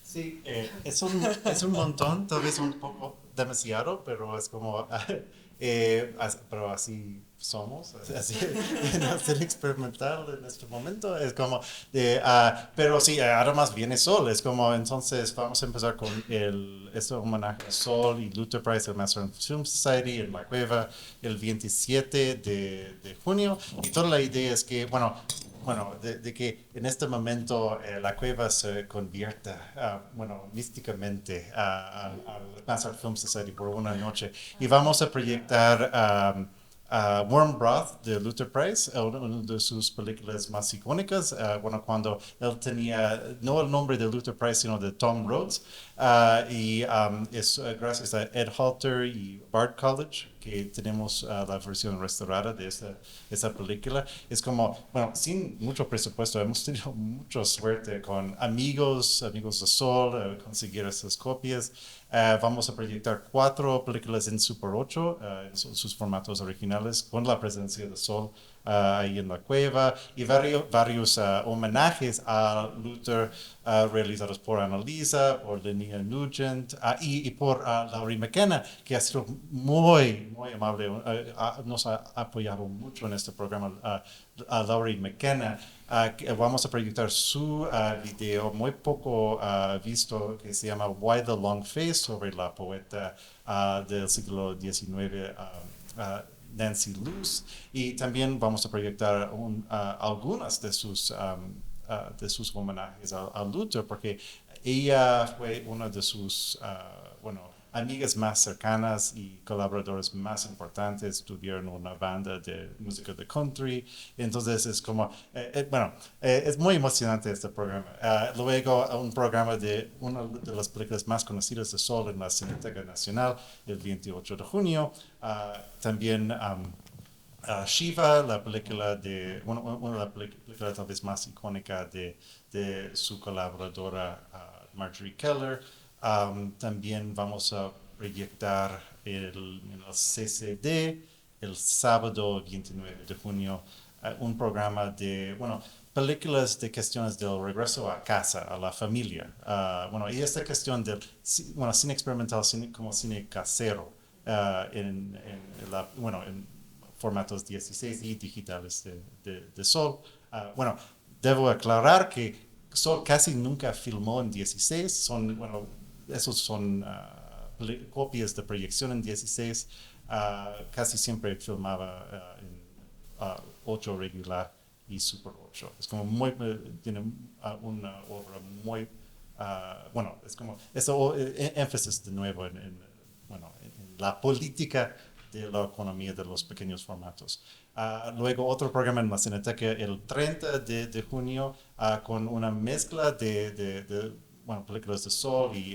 Speaker 4: Sí, es un montón, tal vez un poco demasiado, pero es como, pero así somos, así en hacer experimental en este momento, es como, pero sí, ahora más viene Sol, es como, entonces vamos a empezar con este homenaje a Sol y Luther Price, el Master of Film Society en La Cueva, el 27 de junio, y toda la idea es que, bueno, de que en este momento la cueva se convierta, bueno, místicamente al Master Film Society por una noche. Y vamos a proyectar Warm Broth de Luther Price, una de sus películas más icónicas. Bueno, cuando él tenía, no el nombre de Luther Price, sino de Tom Rhodes. Es gracias a Ed Halter y Bard College que tenemos la versión restaurada de esa película. Es como, bueno, sin mucho presupuesto, hemos tenido mucha suerte con amigos de Sol, conseguir esas copias. Vamos a proyectar 4 películas en Super 8, en sus formatos originales, con la presencia de Sol ahí en la cueva, y varios homenajes a Luther realizados por Annalisa, por Linnea Nugent y por Laurie McKenna, que ha sido muy amable, nos ha apoyado mucho en este programa, a Laurie McKenna. Vamos a proyectar su video muy poco visto que se llama Why the Long Face, sobre la poeta del siglo XIX, Nancy Luz, y también vamos a proyectar algunas de sus homenajes a Luther, porque ella fue una de sus, bueno, amigas más cercanas y colaboradores más importantes. Tuvieron una banda de música de country, entonces es como, bueno, es muy emocionante este programa. Luego un programa de una de las películas más conocidas de Sol en la Cineteca Nacional, el 28 de junio. También Shiva, la película una de las películas tal vez más icónica de su colaboradora Marjorie Keller. También vamos a proyectar en el CCD el sábado 29 de junio un programa de, bueno, películas de cuestiones del regreso a casa, a la familia. Bueno, y esta cuestión del, bueno, cine experimental, como cine casero, bueno, en formatos 16 y digitales de Sol. Bueno, debo aclarar que Sol casi nunca filmó en 16, bueno, esos son copias de proyección en 16, casi siempre filmaba en 8 regular y Super 8. Es como tiene una obra muy, bueno, es como, eso énfasis de nuevo bueno, en la política de la economía de los pequeños formatos. Luego otro programa en la Cineteca el 30 de junio con una mezcla bueno, películas de Sol y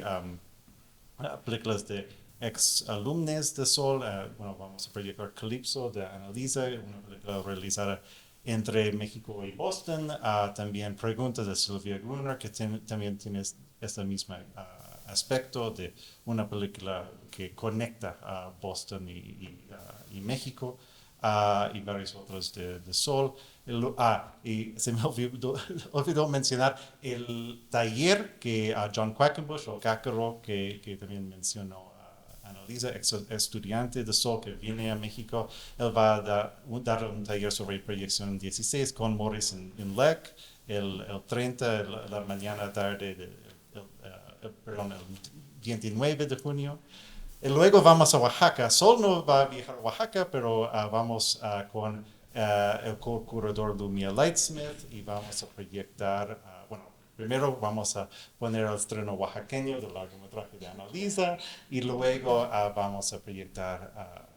Speaker 4: películas de ex alumnos de Sol. Bueno, vamos a proyectar Calypso de Annalisa, una película realizada entre México y Boston. También Preguntas de Sylvia Gruner, que también tiene este mismo aspecto de una película que conecta a Boston y México. Y varios otros de Sol. Y se me olvidó mencionar el taller que John Quackenbush o Cácaro, que también mencionó Annalisa, estudiante de Sol que viene a México. Él va a dar un taller sobre proyección 16 con Morris en LEC el 30, la mañana tarde, perdón, el 29 de junio. Y luego vamos a Oaxaca. Sol no va a viajar a Oaxaca, pero vamos con el co-curador Lumia Lightsmith y vamos a proyectar, bueno, primero vamos a poner el estreno oaxaqueño del largometraje de Annalisa y luego vamos a proyectar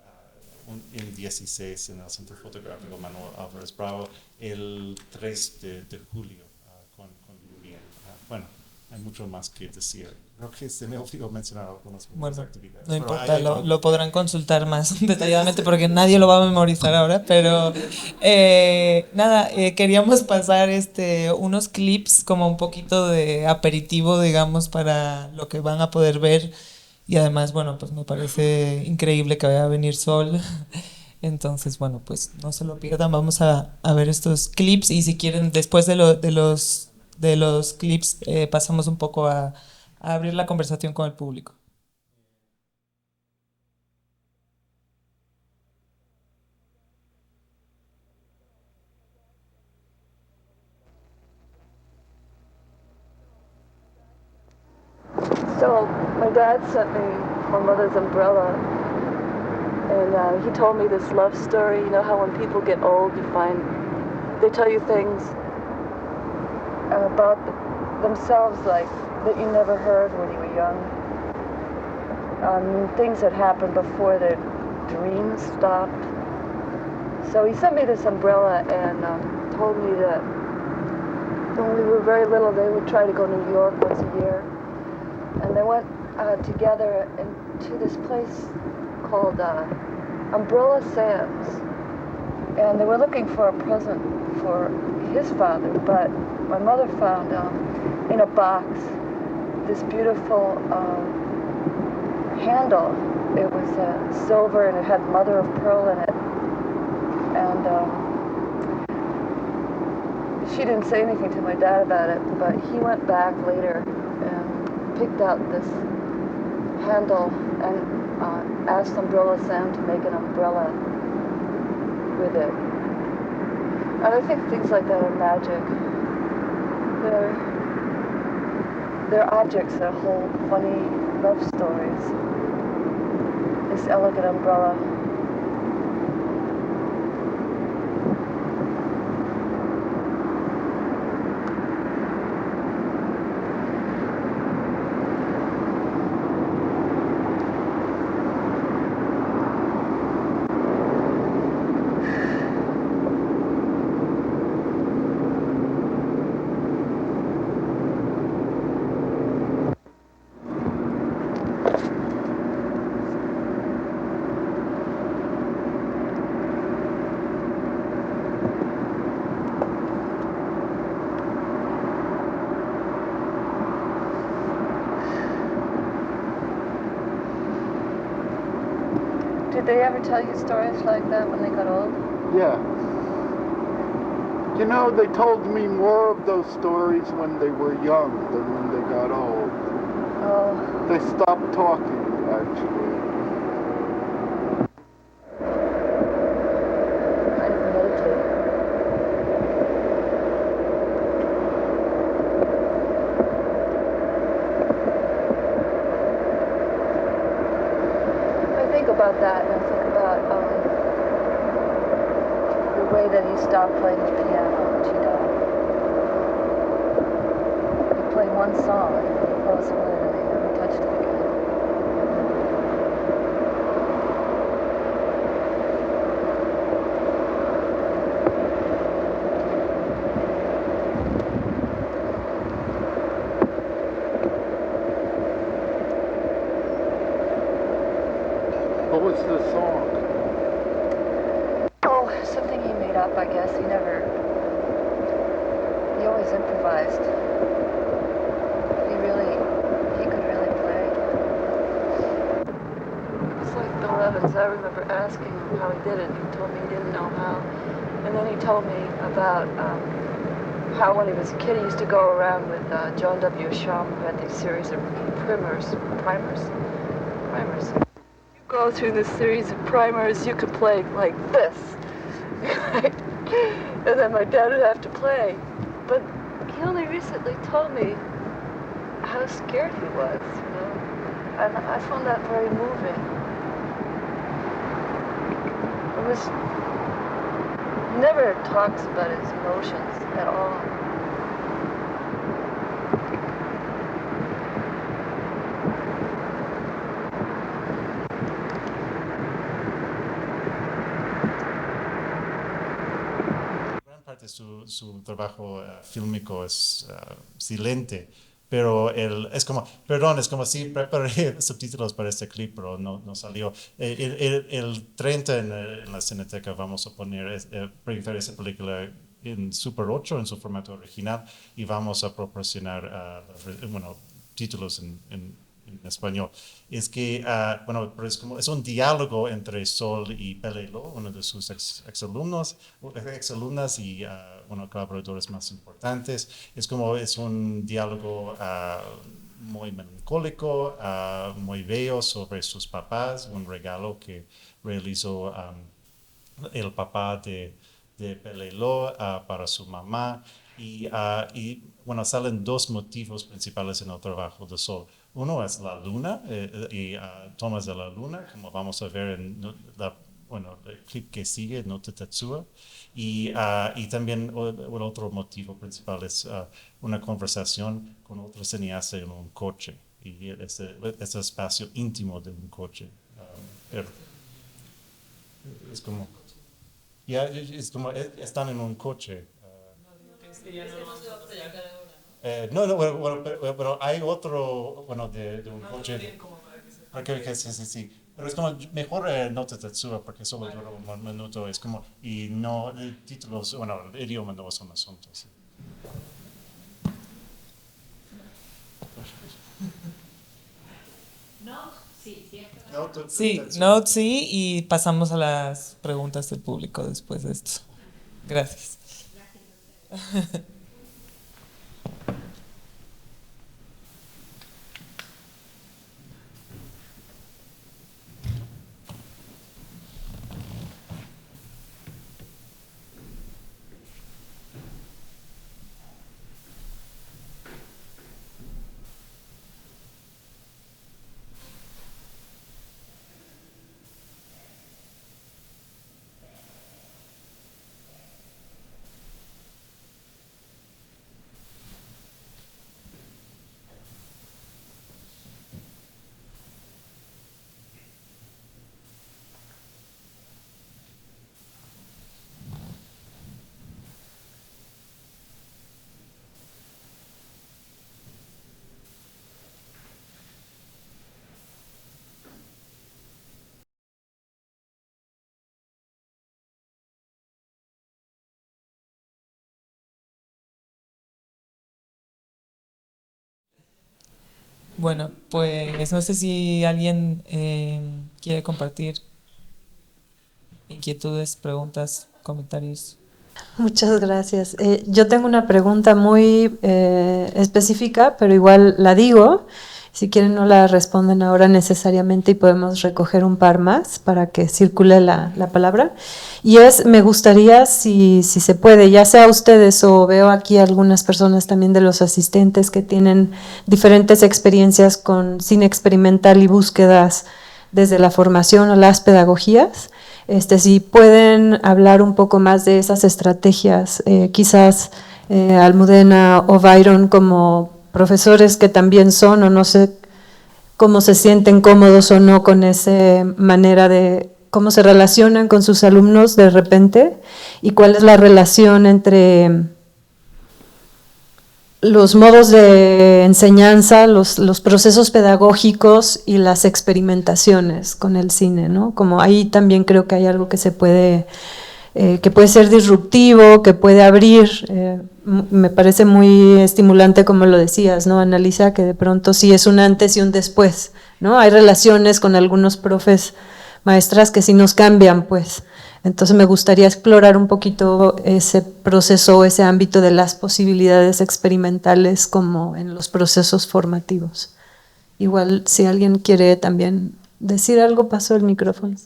Speaker 4: en 16 en el Centro Fotográfico Manuel Álvarez Bravo el 3 de julio con Lumia. bueno, hay mucho más que decir. Creo que se me olvidó mencionar algunas
Speaker 2: Bueno,
Speaker 4: actividades.
Speaker 2: no
Speaker 4: Pero
Speaker 2: importa,
Speaker 4: hay-
Speaker 2: lo podrán consultar más detalladamente porque nadie lo va a memorizar ahora, pero nada, queríamos pasar unos clips como un poquito de aperitivo, digamos, para lo que van a poder ver y además, bueno, pues me parece increíble que vaya a venir Sol. Entonces, bueno, pues no se lo pierdan, vamos a ver estos clips y si quieren, después de los clips, pasamos un poco a abrir la conversación con el público.
Speaker 6: So my dad sent me my mother's umbrella, and he told me this love story. You know how when people get old, they tell you things about themselves like that you never heard when you were young. Things that happened before their dreams stopped. So he sent me this umbrella and told me that when we were very little, they would try to go to New York once a year. And they went together into this place called Umbrella Sands. And they were looking for a present for his father, but my mother found in a box this beautiful handle. It was silver and it had mother of pearl in it. And she didn't say anything to my dad about it, but he went back later and picked out this handle and asked Umbrella Sam to make an umbrella with it. And I think things like that are magic. They're objects that hold funny love stories. This elegant umbrella. Did they ever tell you stories like that when they got old?
Speaker 7: Yeah. You know, they told me more of those stories when they were young than when they got old.
Speaker 6: Oh.
Speaker 7: They stopped talking, actually.
Speaker 6: Kind of meditate. I think about that, and I think about the way that he stopped playing the piano when she died. He played one song and then he passed away and he never touched it again.
Speaker 7: What was the song?
Speaker 6: Oh, something he made up, I guess. He always improvised. He could really play. It's like Bill Evans. I remember asking him how he did it. He told me he didn't know how. And then he told me about how when he was a kid he used to go around with John W. Shum, who had these series of primers. You go through this series of primers, you could play like this. And then my dad would have to play. But he only recently told me how scared he was, you know. And I found that very moving. He never talks about his emotions at all.
Speaker 4: parte su trabajo fílmico es silente, pero es como, perdón, es como si preparé subtítulos para este clip, pero no salió. El 30 en la Cineteca vamos a poner esa película en Super 8, en su formato original, y vamos a proporcionar, títulos en español. Es que, pero es un diálogo entre Sol y Pele Lo, uno de sus exalumnas y, colaboradores más importantes. Es un diálogo muy melancólico, muy bello sobre sus papás, un regalo que realizó el papá de Pele Lo para su mamá. Y salen dos motivos principales en el trabajo de Sol. Uno es la luna y tomas de la luna, como vamos a ver en el clip que sigue, No Te Tetsuya. Y también el otro motivo principal es una conversación con otro cineasta en un coche. Y ese espacio íntimo de un coche. Es como... están en un coche. Pero hay otro, de un coche. Sí. Pero es como, mejor No Te Tetsuya porque solo dura un minuto. Es como, y no, títulos, el idioma no es un asunto. Sí.
Speaker 2: Sí, no, sí, y pasamos a las preguntas del público después de esto. Gracias. Bueno, pues no sé si alguien quiere compartir inquietudes, preguntas, comentarios.
Speaker 1: Muchas gracias. Yo tengo una pregunta muy específica, pero igual la digo. Si quieren no la responden ahora necesariamente y podemos recoger un par más para que circule la palabra. Y me gustaría, si se puede, ya sea ustedes o veo aquí algunas personas también de los asistentes que tienen diferentes experiencias con cine experimental y búsquedas desde la formación o las pedagogías, si pueden hablar un poco más de esas estrategias, quizás Almudena o Byron como profesores que también son, o no sé cómo se sienten cómodos o no con esa manera de cómo se relacionan con sus alumnos de repente y cuál es la relación entre los modos de enseñanza, los procesos pedagógicos y las experimentaciones con el cine, ¿no? Como ahí también creo que hay algo que que puede ser disruptivo, que puede abrir. Me parece muy estimulante como lo decías, ¿no, Annalisa? Que de pronto sí es un antes y un después, ¿no? Hay relaciones con algunos profes, maestras que sí nos cambian, pues. Entonces me gustaría explorar un poquito ese proceso, ese ámbito de las posibilidades experimentales como en los procesos formativos. Igual si alguien quiere también decir algo, paso el micrófono.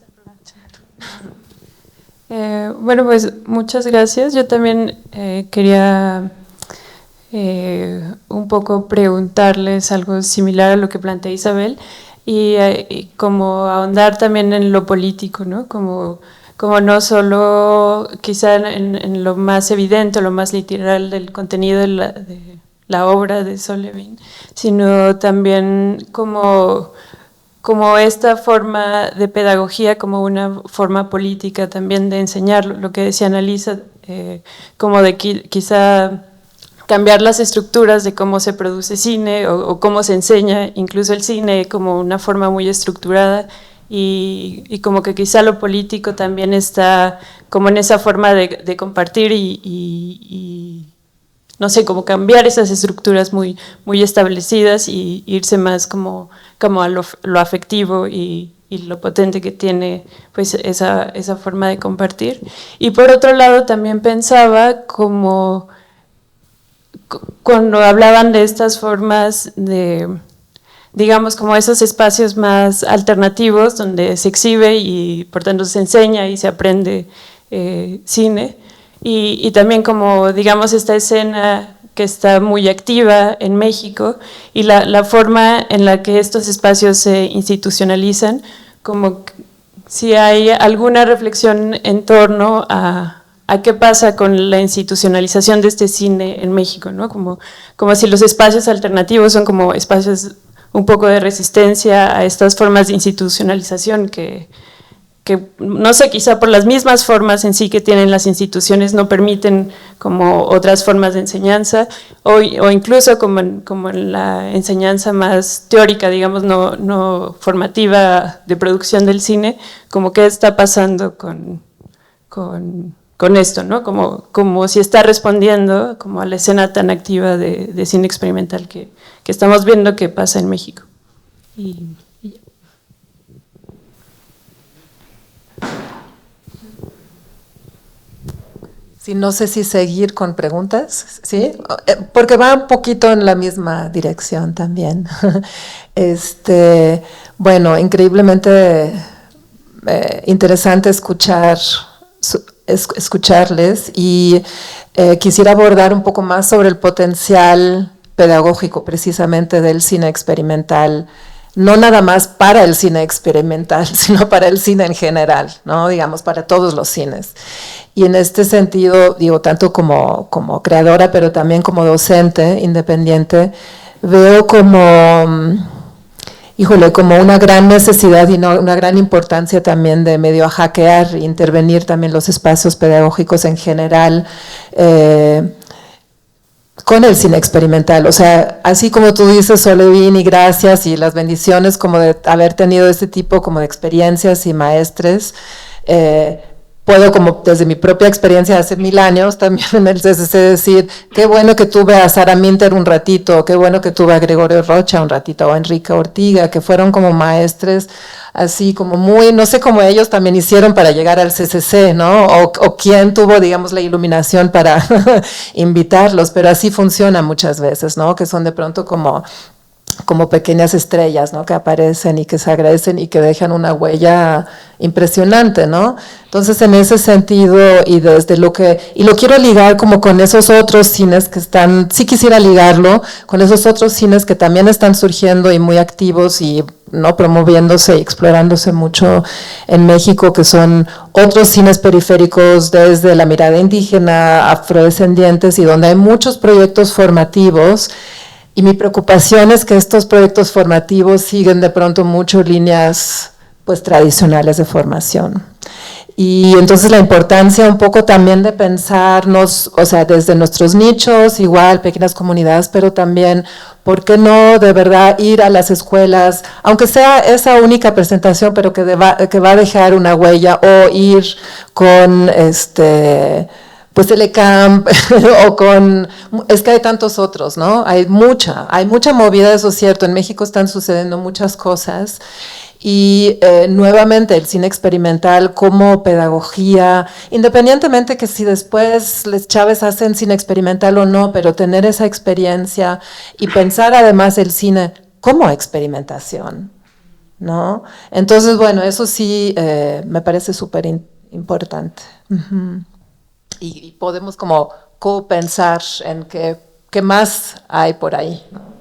Speaker 5: Bueno, pues muchas gracias. Yo también quería un poco preguntarles algo similar a lo que plantea Isabel y como ahondar también en lo político, ¿no? Como no solo quizá en lo más evidente, lo más literal del contenido de la obra de Sol Levin, sino también como esta forma de pedagogía, como una forma política también de enseñar, lo que decía Annalisa,
Speaker 8: como de quizá cambiar las estructuras de cómo se produce cine o cómo se enseña incluso el cine como una forma muy estructurada y como que quizá lo político también está como en esa forma de compartir y no sé, como cambiar esas estructuras muy, muy establecidas y irse más como a lo afectivo y lo potente que tiene pues esa forma de compartir. Y por otro lado también pensaba como cuando hablaban de estas formas de, digamos, como esos espacios más alternativos donde se exhibe y por tanto se enseña y se aprende cine, y también como, digamos, esta escena que está muy activa en México y la forma en la que estos espacios se institucionalizan, como si hay alguna reflexión en torno a qué pasa con la institucionalización de este cine en México, ¿no? Como si los espacios alternativos son como espacios un poco de resistencia a estas formas de institucionalización que no sé, quizá por las mismas formas en sí que tienen las instituciones no permiten como otras formas de enseñanza o incluso como en la enseñanza más teórica, digamos, no formativa de producción del cine, como qué está pasando con esto, ¿no? Como si está respondiendo como a la escena tan activa de cine experimental que estamos viendo que pasa en México.
Speaker 9: Sí, no sé si seguir con preguntas, ¿sí? Porque va un poquito en la misma dirección también. Bueno, increíblemente interesante escucharles y quisiera abordar un poco más sobre el potencial pedagógico precisamente del cine experimental, no nada más para el cine experimental, sino para el cine en general, ¿no? Digamos, para todos los cines. Y en este sentido, digo, tanto como creadora, pero también como docente independiente, veo como una gran necesidad y una gran importancia también de medio a hackear, intervenir también los espacios pedagógicos en general, con el cine experimental. O sea, así como tú dices, Soledad, y gracias, y las bendiciones como de haber tenido este tipo como de experiencias y maestres, puedo como desde mi propia experiencia hace 1000 años también en el CCC decir, qué bueno que tuve a Sara Minter un ratito, qué bueno que tuve a Gregorio Rocha un ratito, o a Enrique Ortiga, que fueron como maestres así como muy, no sé cómo ellos también hicieron para llegar al CCC, ¿no? O quién tuvo, digamos, la iluminación para invitarlos, pero así funciona muchas veces, ¿no? Que son de pronto como pequeñas estrellas, ¿no? Que aparecen y que se agradecen y que dejan una huella impresionante, ¿no? Entonces, en ese sentido, y lo quiero ligar como con esos otros cines que están, sí quisiera ligarlo, con esos otros cines que también están surgiendo y muy activos y no promoviéndose y explorándose mucho en México, que son otros cines periféricos desde la mirada indígena, afrodescendientes, y donde hay muchos proyectos formativos. Y mi preocupación es que estos proyectos formativos siguen de pronto mucho líneas pues tradicionales de formación. Y entonces la importancia un poco también de pensarnos, o sea, desde nuestros nichos, igual, pequeñas comunidades, pero también, ¿por qué no de verdad ir a las escuelas, aunque sea esa única presentación, pero que va a dejar una huella, o ir con pues Telecamp, es que hay tantos otros, ¿no? Hay mucha movida, eso es cierto, en México están sucediendo muchas cosas, y nuevamente el cine experimental como pedagogía, independientemente que si después les Chávez hacen cine experimental o no, pero tener esa experiencia y pensar además el cine como experimentación, ¿no? Entonces, bueno, eso sí me parece súper importante. Uh-huh. Y podemos como co-pensar en qué más hay por ahí, ¿no?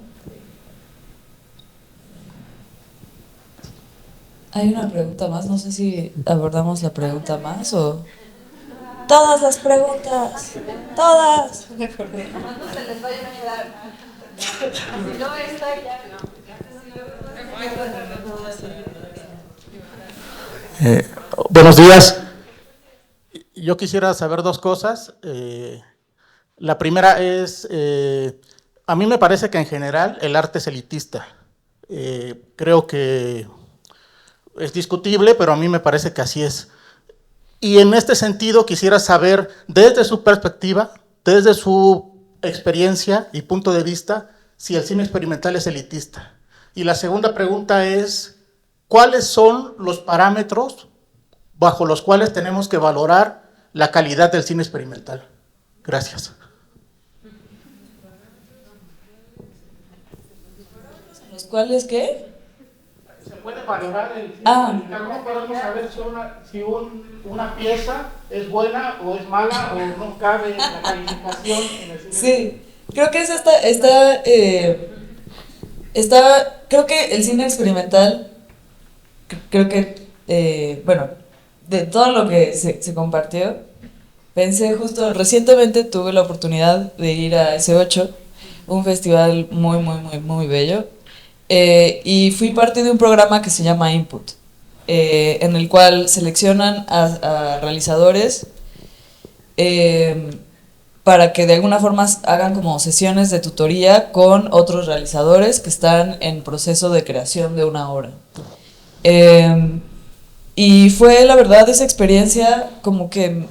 Speaker 3: Hay una pregunta más, no sé si abordamos la pregunta más o... Todas las preguntas, todas.
Speaker 10: No se les vayan a quedar. Si no está ya.
Speaker 11: Buenos días. yo quisiera saber dos cosas. La primera es, a mí me parece que en general el arte es elitista. Creo que es discutible, pero a mí me parece que así es. Y en este sentido quisiera saber, desde su perspectiva, desde su experiencia y punto de vista, si el cine experimental es elitista. Y la segunda pregunta es, ¿cuáles son los parámetros bajo los cuales tenemos que valorar la calidad del cine experimental? Gracias.
Speaker 3: ¿Los cuales qué?
Speaker 11: Se puede valorar el cine
Speaker 3: experimental.
Speaker 11: ¿Cómo podemos saber si una pieza es buena o es mala o no cabe en la calificación en el cine?
Speaker 3: Sí, creo que creo que el cine experimental, creo que, bueno, de todo lo que se compartió, pensé justo, recientemente tuve la oportunidad de ir a S8, un festival muy, muy, muy, muy bello, y fui parte de un programa que se llama Input, en el cual seleccionan a realizadores para que de alguna forma hagan como sesiones de tutoría con otros realizadores que están en proceso de creación de una obra. Y fue la verdad esa experiencia como que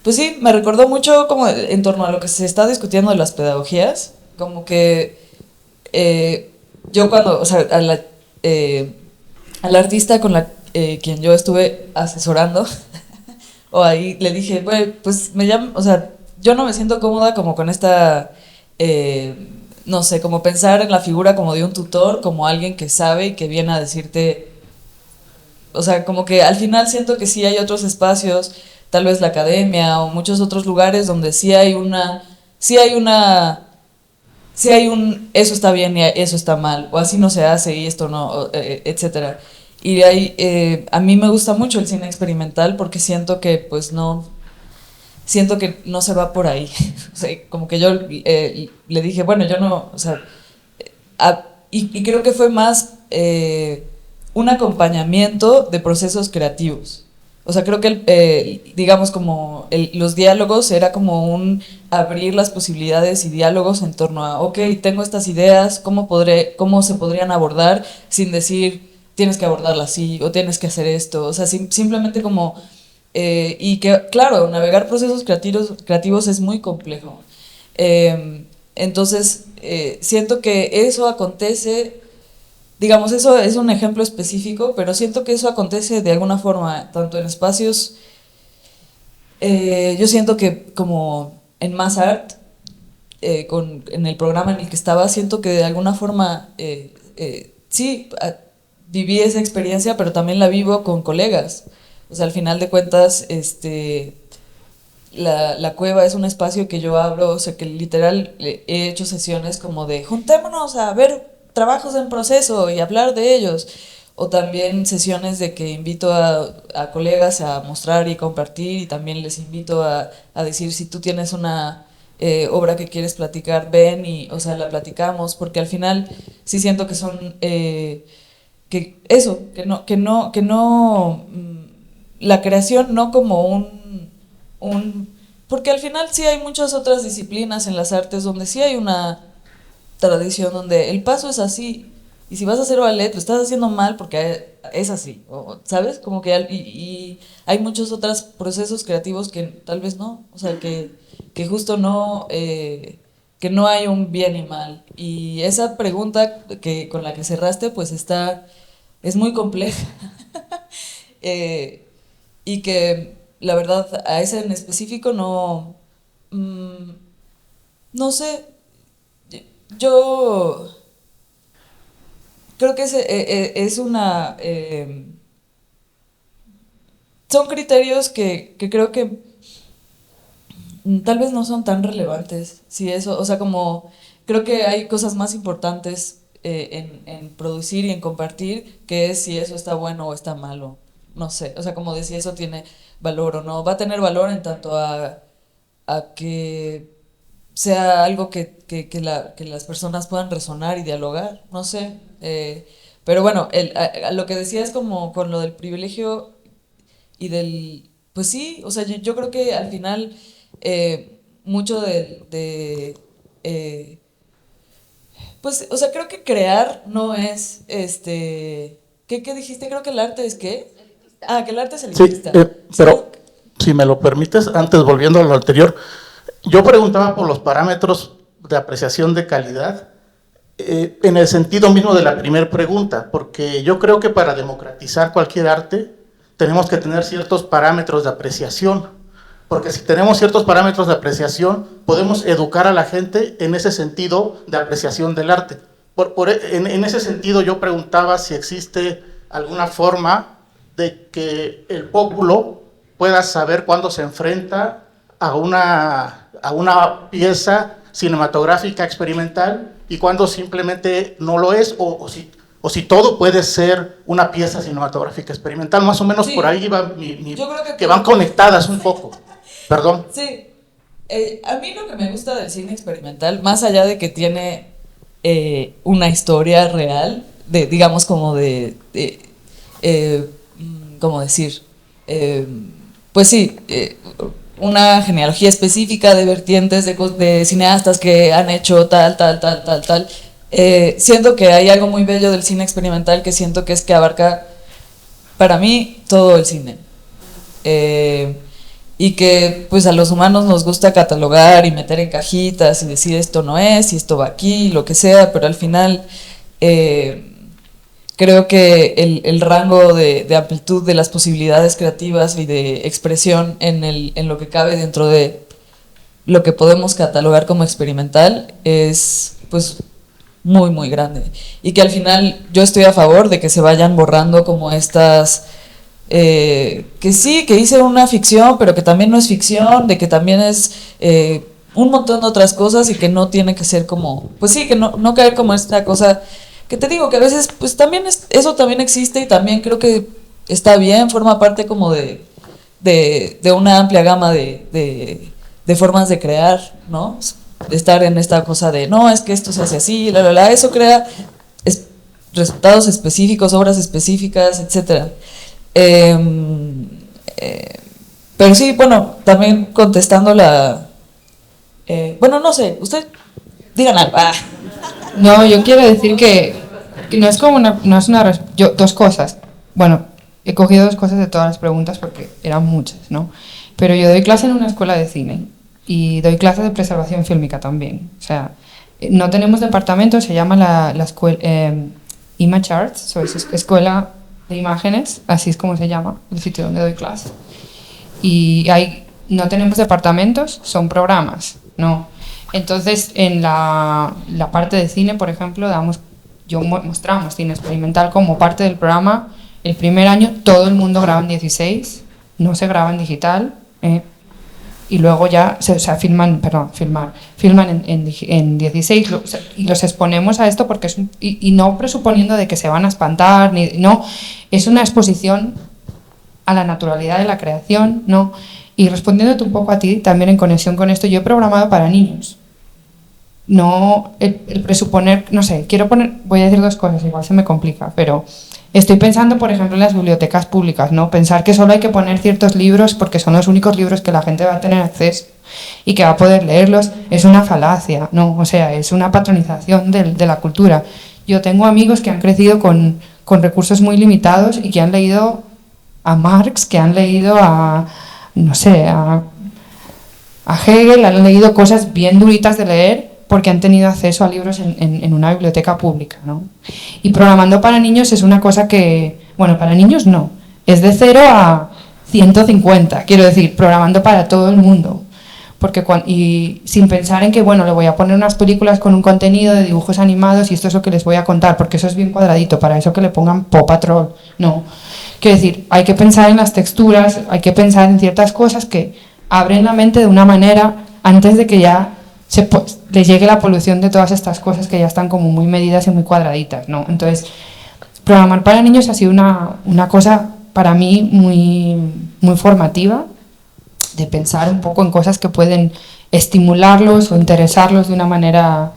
Speaker 3: pues sí, me recordó mucho como en torno a lo que se está discutiendo de las pedagogías, como que yo cuando, o sea, al artista con quien yo estuve asesorando, o ahí le dije, güey, pues me llamo, o sea, yo no me siento cómoda como con esta, no sé, como pensar en la figura como de un tutor, como alguien que sabe y que viene a decirte, o sea, como que al final siento que sí hay otros espacios, tal vez la academia o muchos otros lugares donde sí hay un, eso está bien y eso está mal, o así no se hace y esto no, etcétera. Y ahí, a mí me gusta mucho el cine experimental porque siento que pues no se va por ahí. O sea, como que yo le dije, bueno, yo no, o sea, y creo que fue más un acompañamiento de procesos creativos. O sea, creo que, digamos, como los diálogos era como un abrir las posibilidades y diálogos en torno a, ok, tengo estas ideas, ¿cómo se podrían abordar sin decir tienes que abordarla así o tienes que hacer esto? O sea, simplemente como... y que, claro, navegar procesos creativos es muy complejo. Entonces, siento que eso acontece, digamos, eso es un ejemplo específico, pero siento que eso acontece de alguna forma, tanto en espacios, yo siento que como en Mass Art, en el programa en el que estaba, siento que de alguna forma, sí, viví esa experiencia, pero también la vivo con colegas. O sea, al final de cuentas, la cueva es un espacio que yo abro, o sea, que literal he hecho sesiones como de juntémonos a ver trabajos en proceso y hablar de ellos. O también sesiones de que invito a colegas a mostrar y compartir, y también les invito a decir si tú tienes una obra que quieres platicar, ven y, o sea, la platicamos, porque al final sí siento que son... que la creación no como porque al final sí hay muchas otras disciplinas en las artes donde sí hay una tradición donde el paso es así, y si vas a hacer ballet lo estás haciendo mal porque es así, ¿sabes? Como que y hay muchos otros procesos creativos que tal vez no, o sea, que justo no, que no hay un bien y mal, y esa pregunta con la que cerraste pues es muy compleja. Y que la verdad a ese en específico no sé, yo creo que es una... son criterios que creo que tal vez no son tan relevantes, si eso, o sea, como creo que hay cosas más importantes en producir y en compartir, que es si eso está bueno o está malo. No sé, o sea, como decía, eso tiene valor o no. Va a tener valor en tanto a que sea algo que las personas puedan resonar y dialogar, no sé. Pero bueno, a lo que decía es como con lo del privilegio y pues sí, o sea, yo creo que al final mucho pues, o sea, creo que crear no es, ¿qué dijiste? Creo que el arte es ¿qué? Que el arte es elitista.
Speaker 11: Sí, pero si me lo permites, antes volviendo a lo anterior, yo preguntaba por los parámetros de apreciación de calidad en el sentido mismo de la primera pregunta, porque yo creo que para democratizar cualquier arte tenemos que tener ciertos parámetros de apreciación, porque si tenemos ciertos parámetros de apreciación, podemos educar a la gente en ese sentido de apreciación del arte. En ese sentido yo preguntaba si existe alguna forma de que el pueblo pueda saber cuándo se enfrenta a una pieza cinematográfica experimental y cuándo simplemente no lo es, o si todo puede ser una pieza cinematográfica experimental. Más o menos sí. Por ahí va yo creo que van conectadas un poco. Perdón.
Speaker 3: Sí. A mí lo que me gusta del cine experimental, más allá de que tiene una historia real, digamos como ¿cómo decir? Pues sí, una genealogía específica de vertientes de cineastas que han hecho tal. Siento que hay algo muy bello del cine experimental que siento que es que abarca, para mí, todo el cine. Y que pues a los humanos nos gusta catalogar y meter en cajitas y decir esto no es, y esto va aquí, lo que sea, pero al final creo que el rango de amplitud de las posibilidades creativas y de expresión en lo que cabe dentro de lo que podemos catalogar como experimental es pues muy muy grande, y que al final yo estoy a favor de que se vayan borrando como estas que sí, que hice una ficción pero que también no es ficción, de que también es un montón de otras cosas, y que no tiene que ser como, pues sí, que no caer como esta cosa que te digo que a veces pues también eso también existe, y también creo que está bien, forma parte como de una amplia gama de formas de crear, ¿no? De estar en esta cosa de no, es que esto se hace así, eso crea resultados específicos, obras específicas, etcétera. Pero sí, bueno, también contestando bueno, no sé, usted digan algo.
Speaker 5: No, yo quiero decir que no es como dos cosas. Bueno, he cogido dos cosas de todas las preguntas porque eran muchas, ¿no? Pero yo doy clase en una escuela de cine y doy clase de preservación fílmica también. O sea, no tenemos departamento, se llama la escuela Image Arts, es escuela de imágenes, así es como se llama el sitio donde doy clase. Y no tenemos departamentos, son programas, ¿no? Entonces, en la parte de cine, por ejemplo, mostramos cine experimental como parte del programa. El primer año todo el mundo graba en 16, no se graba en digital, y luego ya filman en 16, y los exponemos a esto porque y no presuponiendo de que se van a espantar, no, es una exposición a la naturalidad de la creación, ¿no? Y respondiéndote un poco a ti, también en conexión con esto, yo he programado para niños. No, el presuponer, no sé, voy a decir dos cosas, igual se me complica, pero estoy pensando, por ejemplo, en las bibliotecas públicas, ¿no? Pensar que solo hay que poner ciertos libros porque son los únicos libros que la gente va a tener acceso y que va a poder leerlos, es una falacia, ¿no? O sea, es una patronización de la cultura. Yo tengo amigos que han crecido con recursos muy limitados y que han leído a Marx, que han leído a Hegel, han leído cosas bien duritas de leer porque han tenido acceso a libros en una biblioteca pública, ¿no? Y programando para niños es una cosa que, bueno, para niños no, es de 0 a 150, quiero decir, programando para todo el mundo, y sin pensar en que, bueno, le voy a poner unas películas con un contenido de dibujos animados y esto es lo que les voy a contar, porque eso es bien cuadradito, para eso que le pongan Paw Patrol, no. Quiero decir, hay que pensar en las texturas, hay que pensar en ciertas cosas que abren la mente de una manera antes de que ya les llegue la polución de todas estas cosas que ya están como muy medidas y muy cuadraditas, ¿no? Entonces, programar para niños ha sido una cosa para mí muy, muy formativa, de pensar un poco en cosas que pueden estimularlos o interesarlos de una manera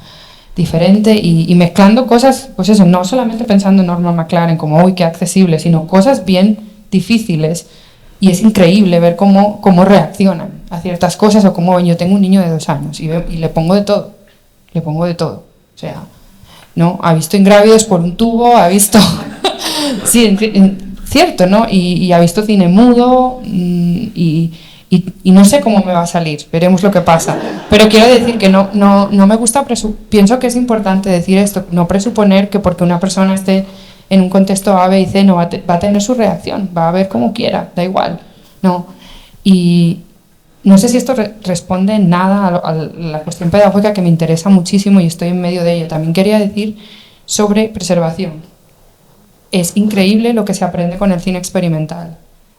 Speaker 5: diferente y mezclando cosas, pues eso, no solamente pensando en Norma McLaren como, uy, qué accesible, sino cosas bien difíciles Y es increíble ver cómo reaccionan a ciertas cosas, o cómo yo tengo un niño de 2 años y le pongo de todo, o sea, ¿no? Ha visto ingrávidos por un tubo, ha visto, sí, cierto, ¿no? Y ha visto cine mudo, y no sé cómo me va a salir, veremos lo que pasa. Pero quiero decir que no me gusta, pienso que es importante decir esto, no presuponer que porque una persona esté en un contexto A, B y C no va a tener su reacción, va a ver como quiera, da igual, ¿no? Y no sé si esto responde en nada a la cuestión pedagógica, que me interesa muchísimo y estoy en medio de ello. También quería decir sobre preservación. Es increíble lo que se aprende con el cine experimental.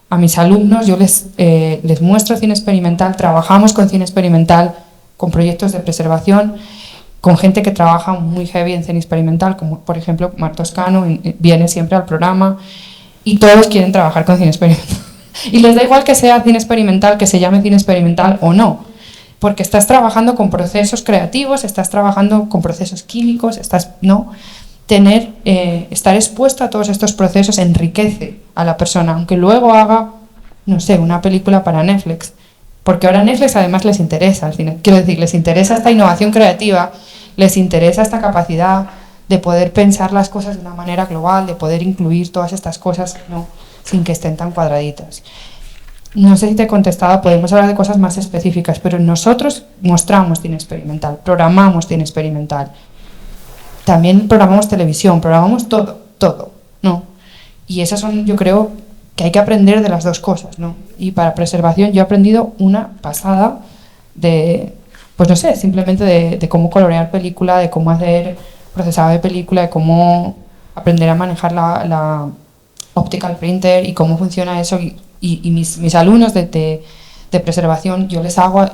Speaker 5: A mis alumnos yo les muestro cine experimental, trabajamos con cine experimental, con proyectos de preservación, con gente que trabaja muy heavy en cine experimental, como por ejemplo Mar Toscano, viene siempre al programa, y todos quieren trabajar con cine experimental. Y les da igual que sea cine experimental, que se llame cine experimental o no, porque estás trabajando con procesos creativos, estás trabajando con procesos químicos, ¿no? Estar expuesto a todos estos procesos enriquece a la persona, aunque luego haga, no sé, una película para Netflix, porque ahora a Netflix además les interesa el cine, quiero decir, les interesa esta innovación creativa, les interesa esta capacidad de poder pensar las cosas de una manera global, de poder incluir todas estas cosas, ¿no?, sin que estén tan cuadraditas. No sé si te he contestado, podemos hablar de cosas más específicas, pero nosotros mostramos cine experimental, programamos cine experimental, también programamos televisión, programamos todo, ¿no? Y esas son, yo creo, que hay que aprender de las dos cosas, ¿no? Y para preservación yo he aprendido una pasada de, pues no sé, simplemente de cómo colorear película, de cómo hacer procesado de película, de cómo aprender a manejar la optical printer y cómo funciona eso. Y mis alumnos de preservación, yo les hago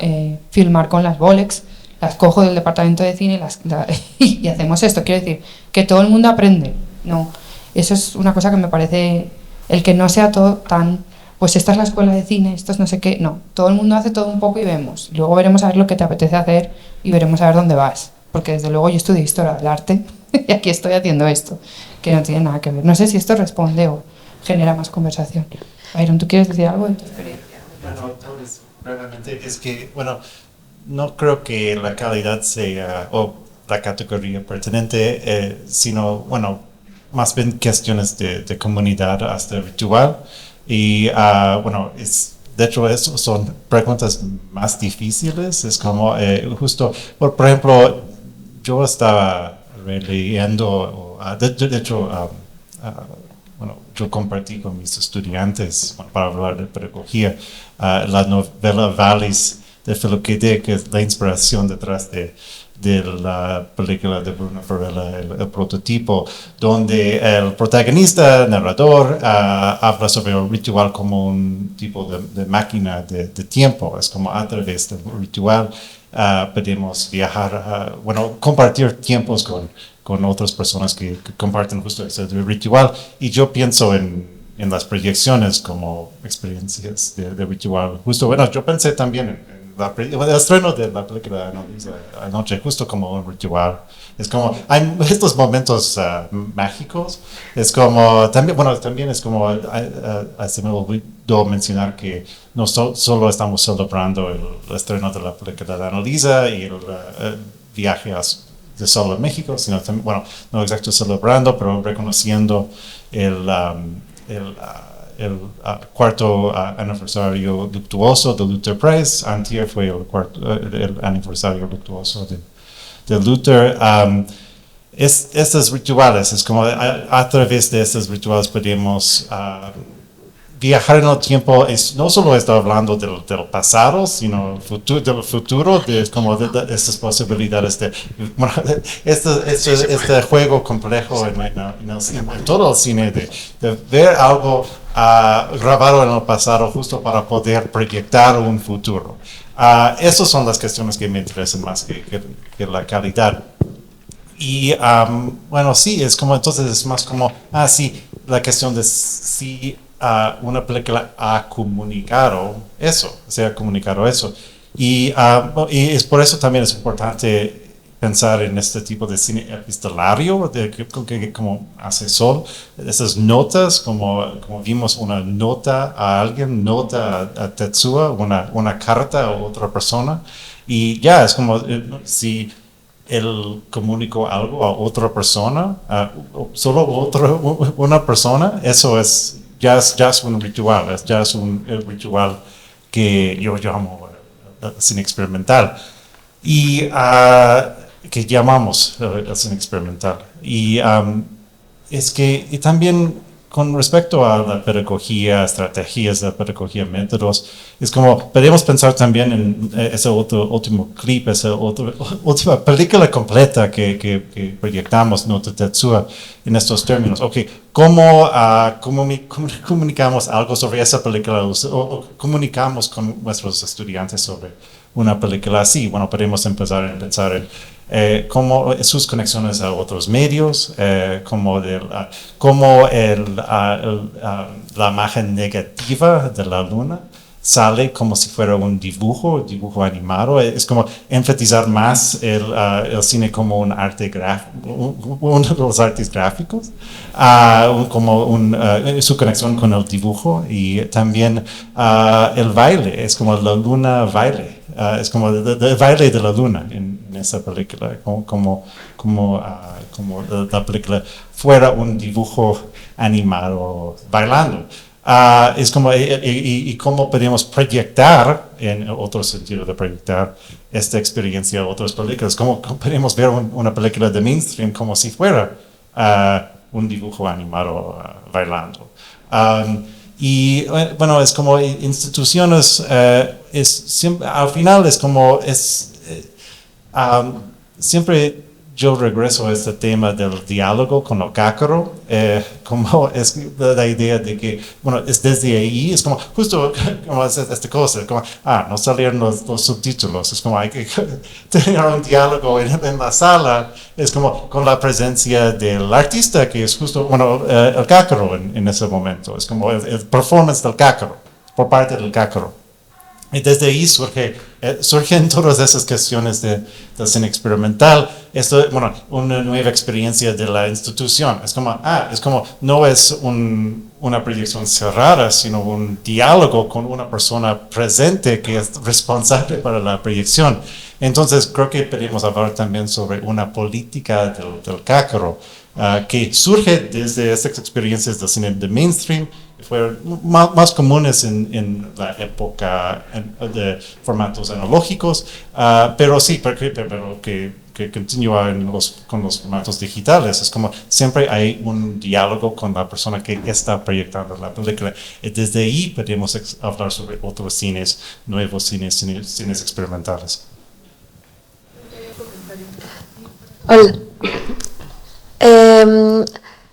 Speaker 5: filmar con las Bolex, las cojo del departamento de cine y hacemos esto. Quiero decir, que todo el mundo aprende, ¿no? Eso es una cosa que me parece, el que no sea todo tan, pues esta es la escuela de cine, esto es no sé qué, no. Todo el mundo hace todo un poco y vemos. Luego veremos a ver lo que te apetece hacer y veremos a ver dónde vas. Porque desde luego yo estudié historia del arte y aquí estoy haciendo esto, que no tiene nada que ver. No sé si esto responde o genera más conversación. Byron, ¿tú quieres decir algo de tu experiencia?
Speaker 4: Bueno, tal vez brevemente, es que, bueno, no creo que la calidad sea, o la categoría pertinente, sino, bueno, más bien cuestiones de comunidad hasta ritual. Y, bueno, de hecho, eso son preguntas más difíciles. Es como, justo, por ejemplo, yo estaba leyendo, de hecho, bueno, yo compartí con mis estudiantes, bueno, para hablar de pedagogía, la novela Valleys de Philip K. Dick, que es la inspiración detrás de la película de Bruno Farella, el prototipo, donde el protagonista, narrador, habla sobre el ritual como un tipo de máquina de tiempo. Es como a través del ritual podemos viajar, bueno, compartir tiempos con otras personas que comparten justo ese ritual. Y yo pienso en las proyecciones como experiencias de ritual. Justo, bueno, yo pensé también en el estreno de la película anoche, justo como un ritual. Es como, hay estos momentos mágicos. Es como, también, bueno, también es como, se me olvidó mencionar que no solo estamos celebrando el estreno de la película de Annalisa y el viaje de Solo en México, sino también, bueno, no exacto celebrando, pero reconociendo el cuarto aniversario luctuoso de Luther Price. Antier fue el aniversario luctuoso de Luther. Estos rituales, es como a través de estos rituales podemos viajar en el tiempo. No solo está hablando del pasado, sino del futuro, como de estas posibilidades de, bueno, este juego complejo en todo el cine, de ver algo grabado en el pasado justo para poder proyectar un futuro. Esas son las cuestiones que me interesan más que la calidad. Y bueno, sí, es como, entonces es más como, sí, la cuestión de si una película ha comunicado eso, Y es por eso también es importante pensar en este tipo de cine epistolario, como hace Sol, esas notas, como vimos una nota a alguien, nota a Tetsuo, una carta a otra persona, y ya es como si él comunicó algo a otra persona, una persona, eso ya es un ritual, ya es un ritual que yo llamo cine experimental. Y que llamamos el cine experimental. Y es que y también con respecto a la pedagogía, estrategias de la pedagogía, métodos, es como podemos pensar también en ese último clip, esa última película completa que proyectamos, no Tetsuo, en estos términos. Ok, ¿cómo comunicamos algo sobre esa película o comunicamos con nuestros estudiantes sobre una película así? Bueno, podemos empezar a pensar en cómo sus conexiones a otros medios, cómo la imagen negativa de la luna sale como si fuera un dibujo animado. Es como enfatizar más el cine como un arte gráfico, uno de los artes gráficos, como su conexión con el dibujo, y también el baile, es como la luna baile. Es como el baile de la luna en esa película, como la película fuera un dibujo animado bailando. Es como, y cómo podemos proyectar, en otro sentido de proyectar esta experiencia a otras películas, cómo podemos ver una película de mainstream como si fuera un dibujo animado bailando. Y bueno, es como instituciones, al final es como, siempre yo regreso a este tema del diálogo con el cácaro, como es la idea de que, bueno, es desde ahí, es como justo como es esta cosa, como, no salieron los subtítulos, es como hay que tener un diálogo en la sala, es como con la presencia del artista, que es justo, bueno, el cácaro en ese momento, es como el performance del cácaro, por parte del cácaro. Y desde ahí surgen todas esas cuestiones del cine experimental. Esto, bueno, una nueva experiencia de la institución. Es como no es una proyección cerrada, sino un diálogo con una persona presente que es responsable para la proyección. Entonces, creo que podemos hablar también sobre una política del cácaro, que surge desde estas experiencias del cine de mainstream, que fueron más comunes en la época de formatos analógicos, pero sí, pero que continúa con los formatos digitales. Es como siempre hay un diálogo con la persona que está proyectando la película. Y desde ahí podemos hablar sobre otros cines, nuevos cines experimentales.
Speaker 12: Hola.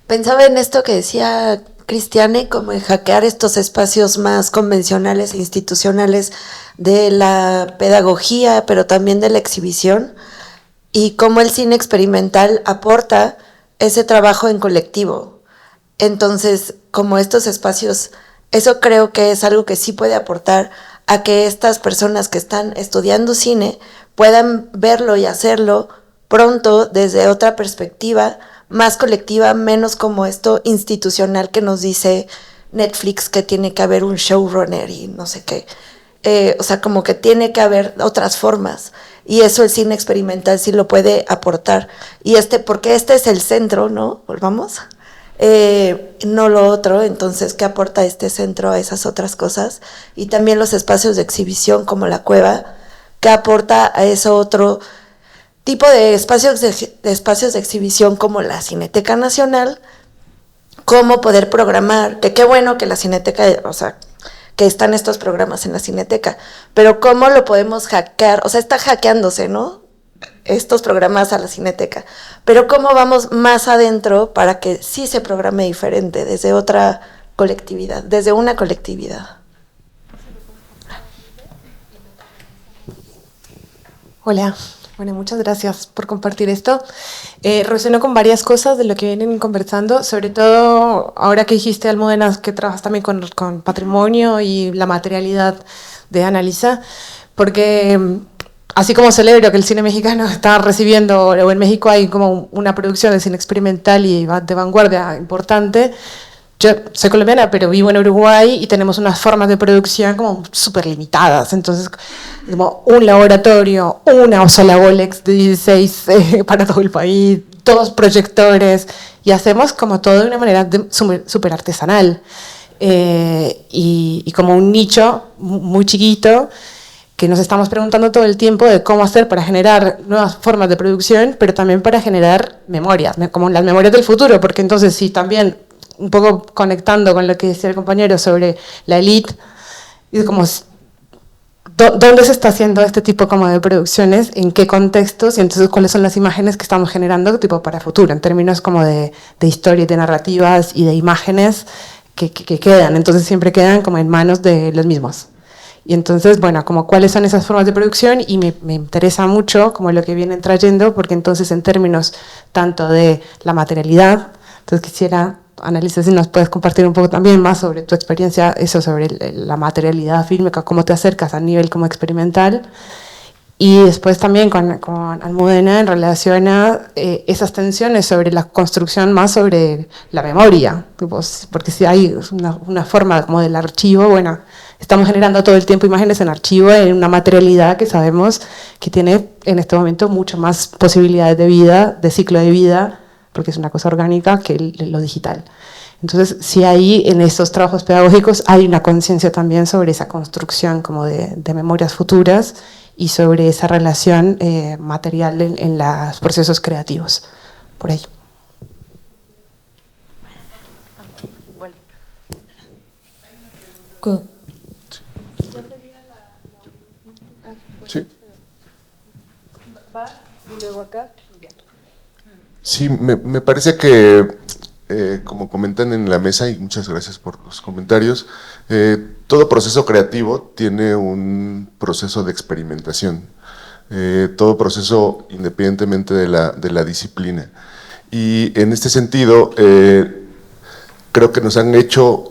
Speaker 12: Pensaba en esto que decía Cristiane, como en hackear estos espacios más convencionales e institucionales de la pedagogía, pero también de la exhibición, y cómo el cine experimental aporta ese trabajo en colectivo. Entonces, como estos espacios, eso creo que es algo que sí puede aportar a que estas personas que están estudiando cine puedan verlo y hacerlo pronto desde otra perspectiva, más colectiva, menos como esto institucional que nos dice Netflix, que tiene que haber un showrunner y no sé qué. O sea, como que tiene que haber otras formas, y eso el cine experimental sí lo puede aportar. Y porque este es el centro, ¿no? Volvamos. No lo otro. Entonces, ¿qué aporta este centro a esas otras cosas? Y también los espacios de exhibición como la cueva, ¿qué aporta a eso otro tipo de espacios de exhibición como la Cineteca Nacional? Cómo poder programar, que qué bueno que la Cineteca, o sea, que están estos programas en la Cineteca, pero cómo lo podemos hackear, o sea, está hackeándose, ¿no? Estos programas a la Cineteca, pero cómo vamos más adentro para que sí se programe diferente, desde otra colectividad, desde una colectividad.
Speaker 13: Hola. Bueno, muchas gracias por compartir esto. Resueno con varias cosas de lo que vienen conversando, sobre todo ahora que dijiste, Almudena, que trabajas también con patrimonio y la materialidad de Annalisa, porque así como celebro que el cine mexicano está recibiendo, o en México hay como una producción de cine experimental y de vanguardia importante, yo soy colombiana, pero vivo en Uruguay y tenemos unas formas de producción como súper limitadas. Entonces, como un laboratorio, una sola Bolex de 16 para todo el país, 2 proyectores, y hacemos como todo de una manera súper artesanal. Y como un nicho muy chiquito, que nos estamos preguntando todo el tiempo de cómo hacer para generar nuevas formas de producción, pero también para generar memorias, como las memorias del futuro, porque entonces sí, también un poco conectando con lo que decía el compañero sobre la élite, y como dónde se está haciendo este tipo como de producciones, en qué contextos, y entonces cuáles son las imágenes que estamos generando tipo para futuro, en términos como de historias, de narrativas y de imágenes que quedan, entonces siempre quedan como en manos de los mismos. Y entonces, bueno, como cuáles son esas formas de producción, y me interesa mucho como lo que vienen trayendo, porque entonces en términos tanto de la materialidad, entonces quisiera, Annalisa, si nos puedes compartir un poco también más sobre tu experiencia, eso sobre la materialidad fílmica, cómo te acercas a nivel como experimental, y después también con Almudena en relación a esas tensiones sobre la construcción más sobre la memoria, porque si hay una forma como del archivo, bueno, estamos generando todo el tiempo imágenes en archivo en una materialidad que sabemos que tiene en este momento mucho más posibilidades de vida, de ciclo de vida, porque es una cosa orgánica que lo digital. Entonces, si ahí en estos trabajos pedagógicos hay una conciencia también sobre esa construcción como de memorias futuras y sobre esa relación material en los procesos creativos, por ahí.
Speaker 14: Sí.
Speaker 6: Y luego acá.
Speaker 14: Sí, me parece que, como comentan en la mesa, y muchas gracias por los comentarios, todo proceso creativo tiene un proceso de experimentación, todo proceso independientemente de la disciplina. Y en este sentido, creo que nos han hecho,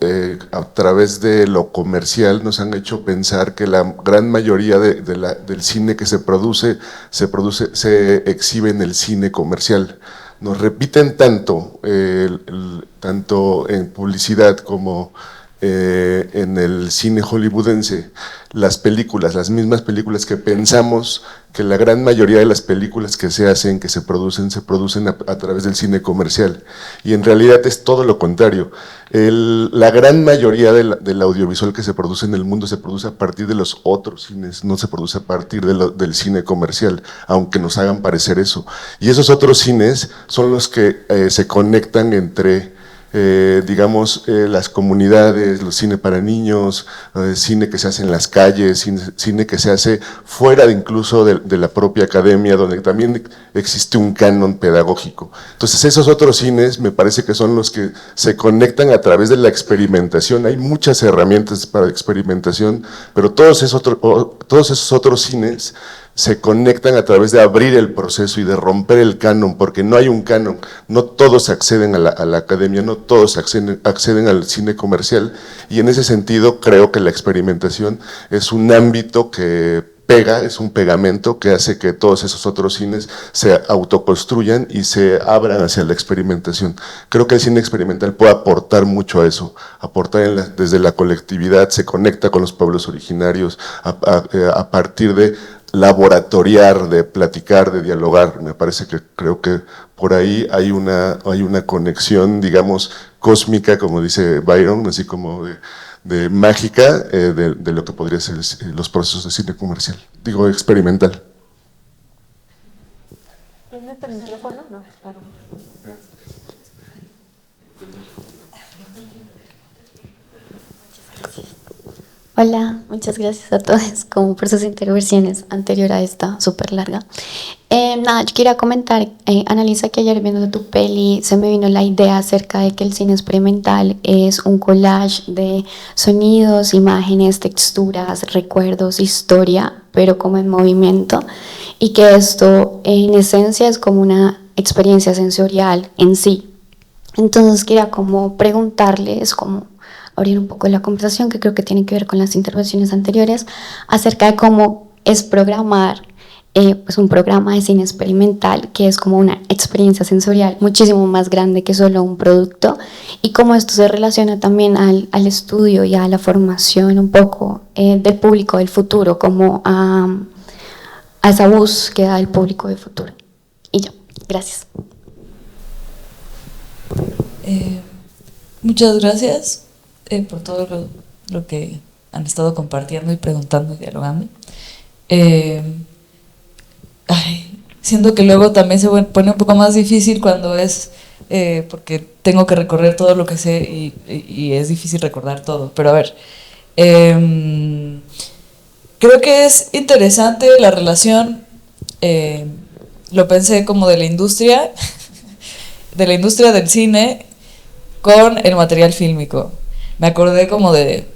Speaker 14: a través de lo comercial, nos han hecho pensar que la gran mayoría del cine que se exhibe en el cine comercial. Nos repiten tanto, tanto en publicidad como en el cine hollywoodense, las mismas películas que pensamos que la gran mayoría de las películas que se producen a través del cine comercial. Y en realidad es todo lo contrario. La gran mayoría del audiovisual que se produce en el mundo se produce a partir de los otros cines, no se produce a partir del cine comercial, aunque nos hagan parecer eso. Y esos otros cines son los que se conectan entre digamos, las comunidades, los cine para niños, cine que se hace en las calles, cine que se hace fuera incluso de la propia academia, donde también existe un canon pedagógico. Entonces esos otros cines me parece que son los que se conectan a través de la experimentación. Hay muchas herramientas para experimentación, pero todos esos otros cines se conectan a través de abrir el proceso y de romper el canon, porque no hay un canon, no todos acceden a la academia, no todos acceden al cine comercial, y en ese sentido creo que la experimentación es un ámbito que pega, es un pegamento que hace que todos esos otros cines se autoconstruyan y se abran hacia la experimentación. Creo que el cine experimental puede aportar mucho a eso, aportar desde la colectividad, se conecta con los pueblos originarios, a partir de laboratoriar, de platicar, de dialogar. Me parece que creo que por ahí hay una conexión, digamos, cósmica, como dice Byron, así como de mágica, de lo que podría ser los procesos de cine comercial, digo, experimental.
Speaker 6: ¿Tienes el micrófono? No, claro.
Speaker 15: Hola, muchas gracias a todos como por sus intervenciones anterior a esta súper larga. Nada, yo quería comentar, Annalisa, que ayer viendo tu peli se me vino la idea acerca de que el cine experimental es un collage de sonidos, imágenes, texturas, recuerdos, historia, pero como en movimiento, y que esto en esencia es como una experiencia sensorial en sí. Entonces quería como preguntarles, como abrir un poco la conversación, que creo que tiene que ver con las intervenciones anteriores, acerca de cómo es programar pues un programa de cine experimental que es como una experiencia sensorial muchísimo más grande que solo un producto, y cómo esto se relaciona también al estudio y a la formación un poco del público del futuro, como a esa búsqueda del público del futuro. Y yo, gracias.
Speaker 3: Muchas gracias por todo lo que han estado compartiendo y preguntando y dialogando. Siento que luego también se pone un poco más difícil cuando es, porque tengo que recorrer todo lo que sé y es difícil recordar todo. Pero a ver, creo que es interesante la relación, lo pensé como de la industria del cine con el material fílmico. Me acordé como de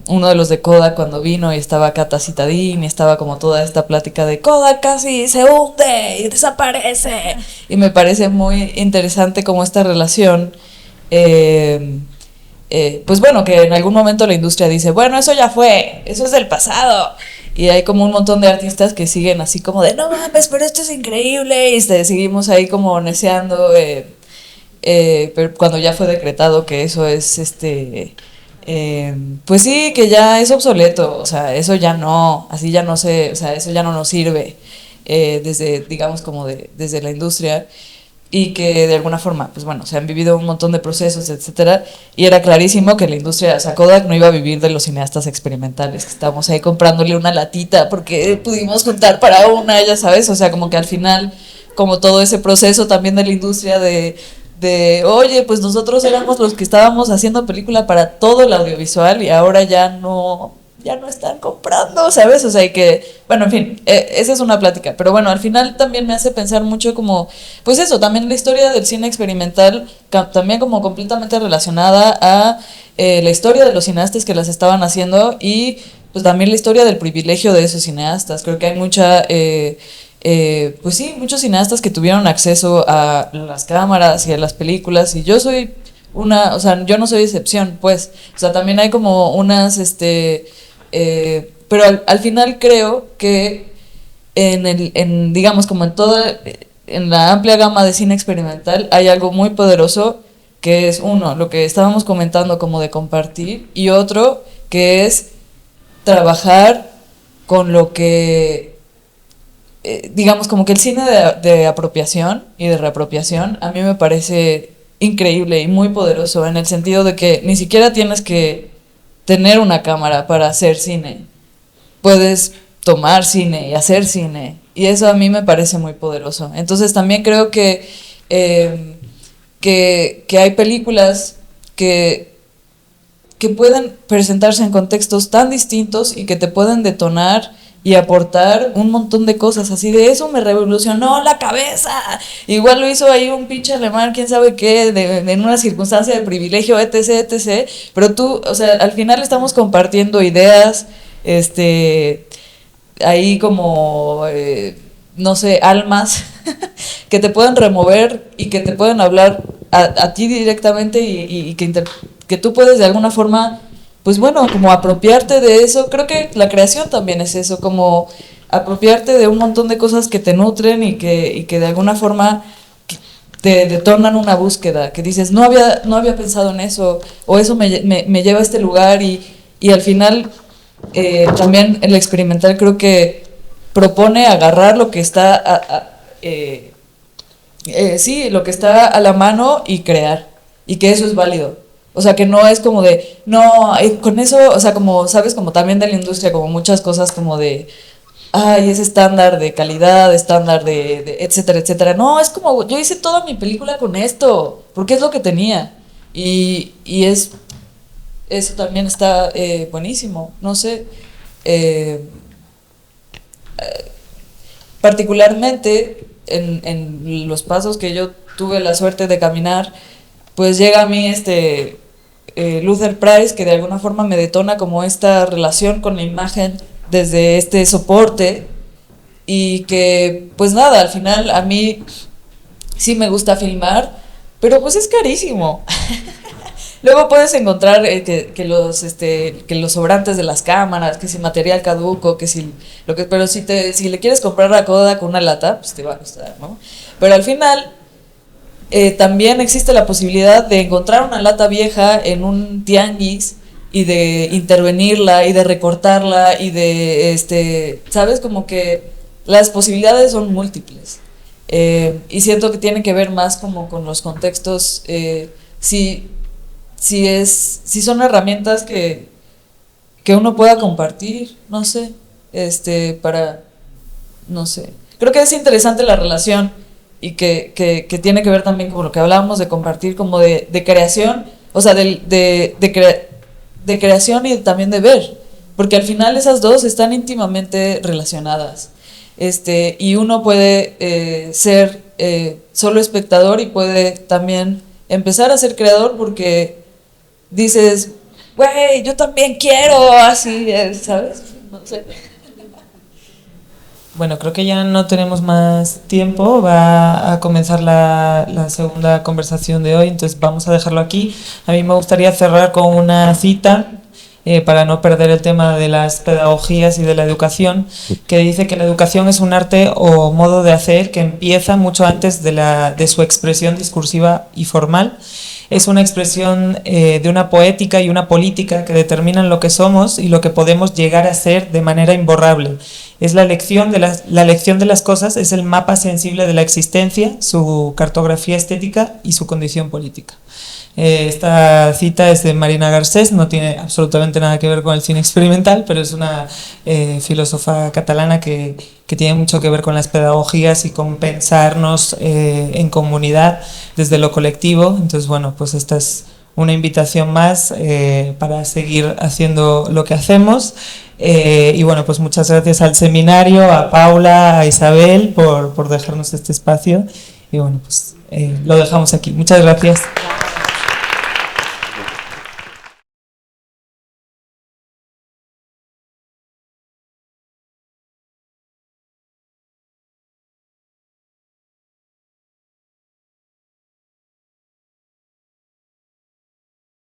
Speaker 3: uno de los de Kodak cuando vino y estaba Kata Citadini, y estaba como toda esta plática de Kodak casi se hunde y desaparece, y me parece muy interesante como esta relación, pues bueno, que en algún momento la industria dice, bueno, eso ya fue, eso es del pasado, y hay como un montón de artistas que siguen así como de no mames, pero esto es increíble, y seguimos ahí como neceando, pero cuando ya fue decretado que eso es pues sí, que ya es obsoleto, o sea, eso ya no, así ya no sé, o sea, eso ya no nos sirve, desde, digamos, como desde la industria, y que de alguna forma, pues bueno, se han vivido un montón de procesos, etcétera, y era clarísimo que la industria, o sea, Kodak no iba a vivir de los cineastas experimentales, que estábamos ahí comprándole una latita porque pudimos juntar para una, ya sabes, o sea, como que al final, como todo ese proceso también de la industria de oye, pues nosotros éramos los que estábamos haciendo película para todo el audiovisual y ahora ya no están comprando, ¿sabes? O sea, y que, bueno, en fin, esa es una plática, pero bueno, al final también me hace pensar mucho como, pues eso, también la historia del cine experimental, también como completamente relacionada a la historia de los cineastas que las estaban haciendo y pues también la historia del privilegio de esos cineastas. Creo que hay mucha... pues sí, muchos cineastas que tuvieron acceso a las cámaras y a las películas, y yo soy o sea, yo no soy excepción, pues, o sea, también hay como unas, pero al final creo que digamos, como en la amplia gama de cine experimental hay algo muy poderoso que es uno, lo que estábamos comentando como de compartir, y otro que es trabajar con lo que digamos, como que el cine de apropiación y de reapropiación a mí me parece increíble y muy poderoso, en el sentido de que ni siquiera tienes que tener una cámara para hacer cine, puedes tomar cine y hacer cine, y eso a mí me parece muy poderoso. Entonces también creo que hay películas que pueden presentarse en contextos tan distintos y que te pueden detonar y aportar un montón de cosas, así de eso me revolucionó la cabeza, igual lo hizo ahí un pinche alemán, quién sabe qué, en una circunstancia de privilegio, etc, etc, pero tú, o sea, al final estamos compartiendo ideas, ahí como, no sé, almas, que te pueden remover y que te pueden hablar a ti directamente y que tú puedes de alguna forma, pues bueno, como apropiarte de eso. Creo que la creación también es eso, como apropiarte de un montón de cosas que te nutren y que de alguna forma te detonan una búsqueda, que dices, no había pensado en eso, o eso me lleva a este lugar, y al final también el experimental creo que propone agarrar lo que está sí, lo que está a la mano y crear, y que eso es válido. O sea, que no es como de, no, con eso, o sea, como, ¿sabes? Como también de la industria, como muchas cosas como de, ay, ese estándar de calidad, estándar de etcétera, etcétera. No, es como, yo hice toda mi película con esto, porque es lo que tenía. Y eso también está buenísimo, no sé. Particularmente en los pasos que yo tuve la suerte de caminar, pues llega a mí Luther Price, que de alguna forma me detona como esta relación con la imagen desde este soporte, y que pues nada, al final a mí sí me gusta filmar, pero pues es carísimo. Luego puedes encontrar que los sobrantes de las cámaras, que si material caduco, pero si le quieres comprar la coda con una lata, pues te va a costar, ¿no? Pero al final también existe la posibilidad de encontrar una lata vieja en un tianguis y de intervenirla y de recortarla y de, ¿sabes? Como que las posibilidades son múltiples. Y siento que tiene que ver más como con los contextos, si son herramientas que uno pueda compartir, no sé, no sé. Creo que es interesante la relación y que tiene que ver también con lo que hablábamos de compartir, como de creación, o sea, de creación y también de ver, porque al final esas dos están íntimamente relacionadas. Y uno puede ser solo espectador y puede también empezar a ser creador porque dices, güey, yo también quiero, así, ¿sabes? No sé.
Speaker 2: Bueno, creo que ya no tenemos más tiempo, va a comenzar la segunda conversación de hoy, entonces vamos a dejarlo aquí. A mí me gustaría cerrar con una cita para no perder el tema de las pedagogías y de la educación, que dice que la educación es un arte o modo de hacer que empieza mucho antes de su expresión discursiva y formal. Es una expresión de una poética y una política que determinan lo que somos y lo que podemos llegar a ser de manera imborrable. Es la lección de las cosas, es el mapa sensible de la existencia, su cartografía estética y su condición política. Esta cita es de Marina Garcés, no tiene absolutamente nada que ver con el cine experimental, pero es una filósofa catalana que tiene mucho que ver con las pedagogías y con pensarnos en comunidad desde lo colectivo. Entonces, bueno, pues esta es una invitación más para seguir haciendo lo que hacemos. Y bueno, pues muchas gracias al seminario, a Paula, a Isabel por dejarnos este espacio. Y bueno, pues lo dejamos aquí. Muchas gracias.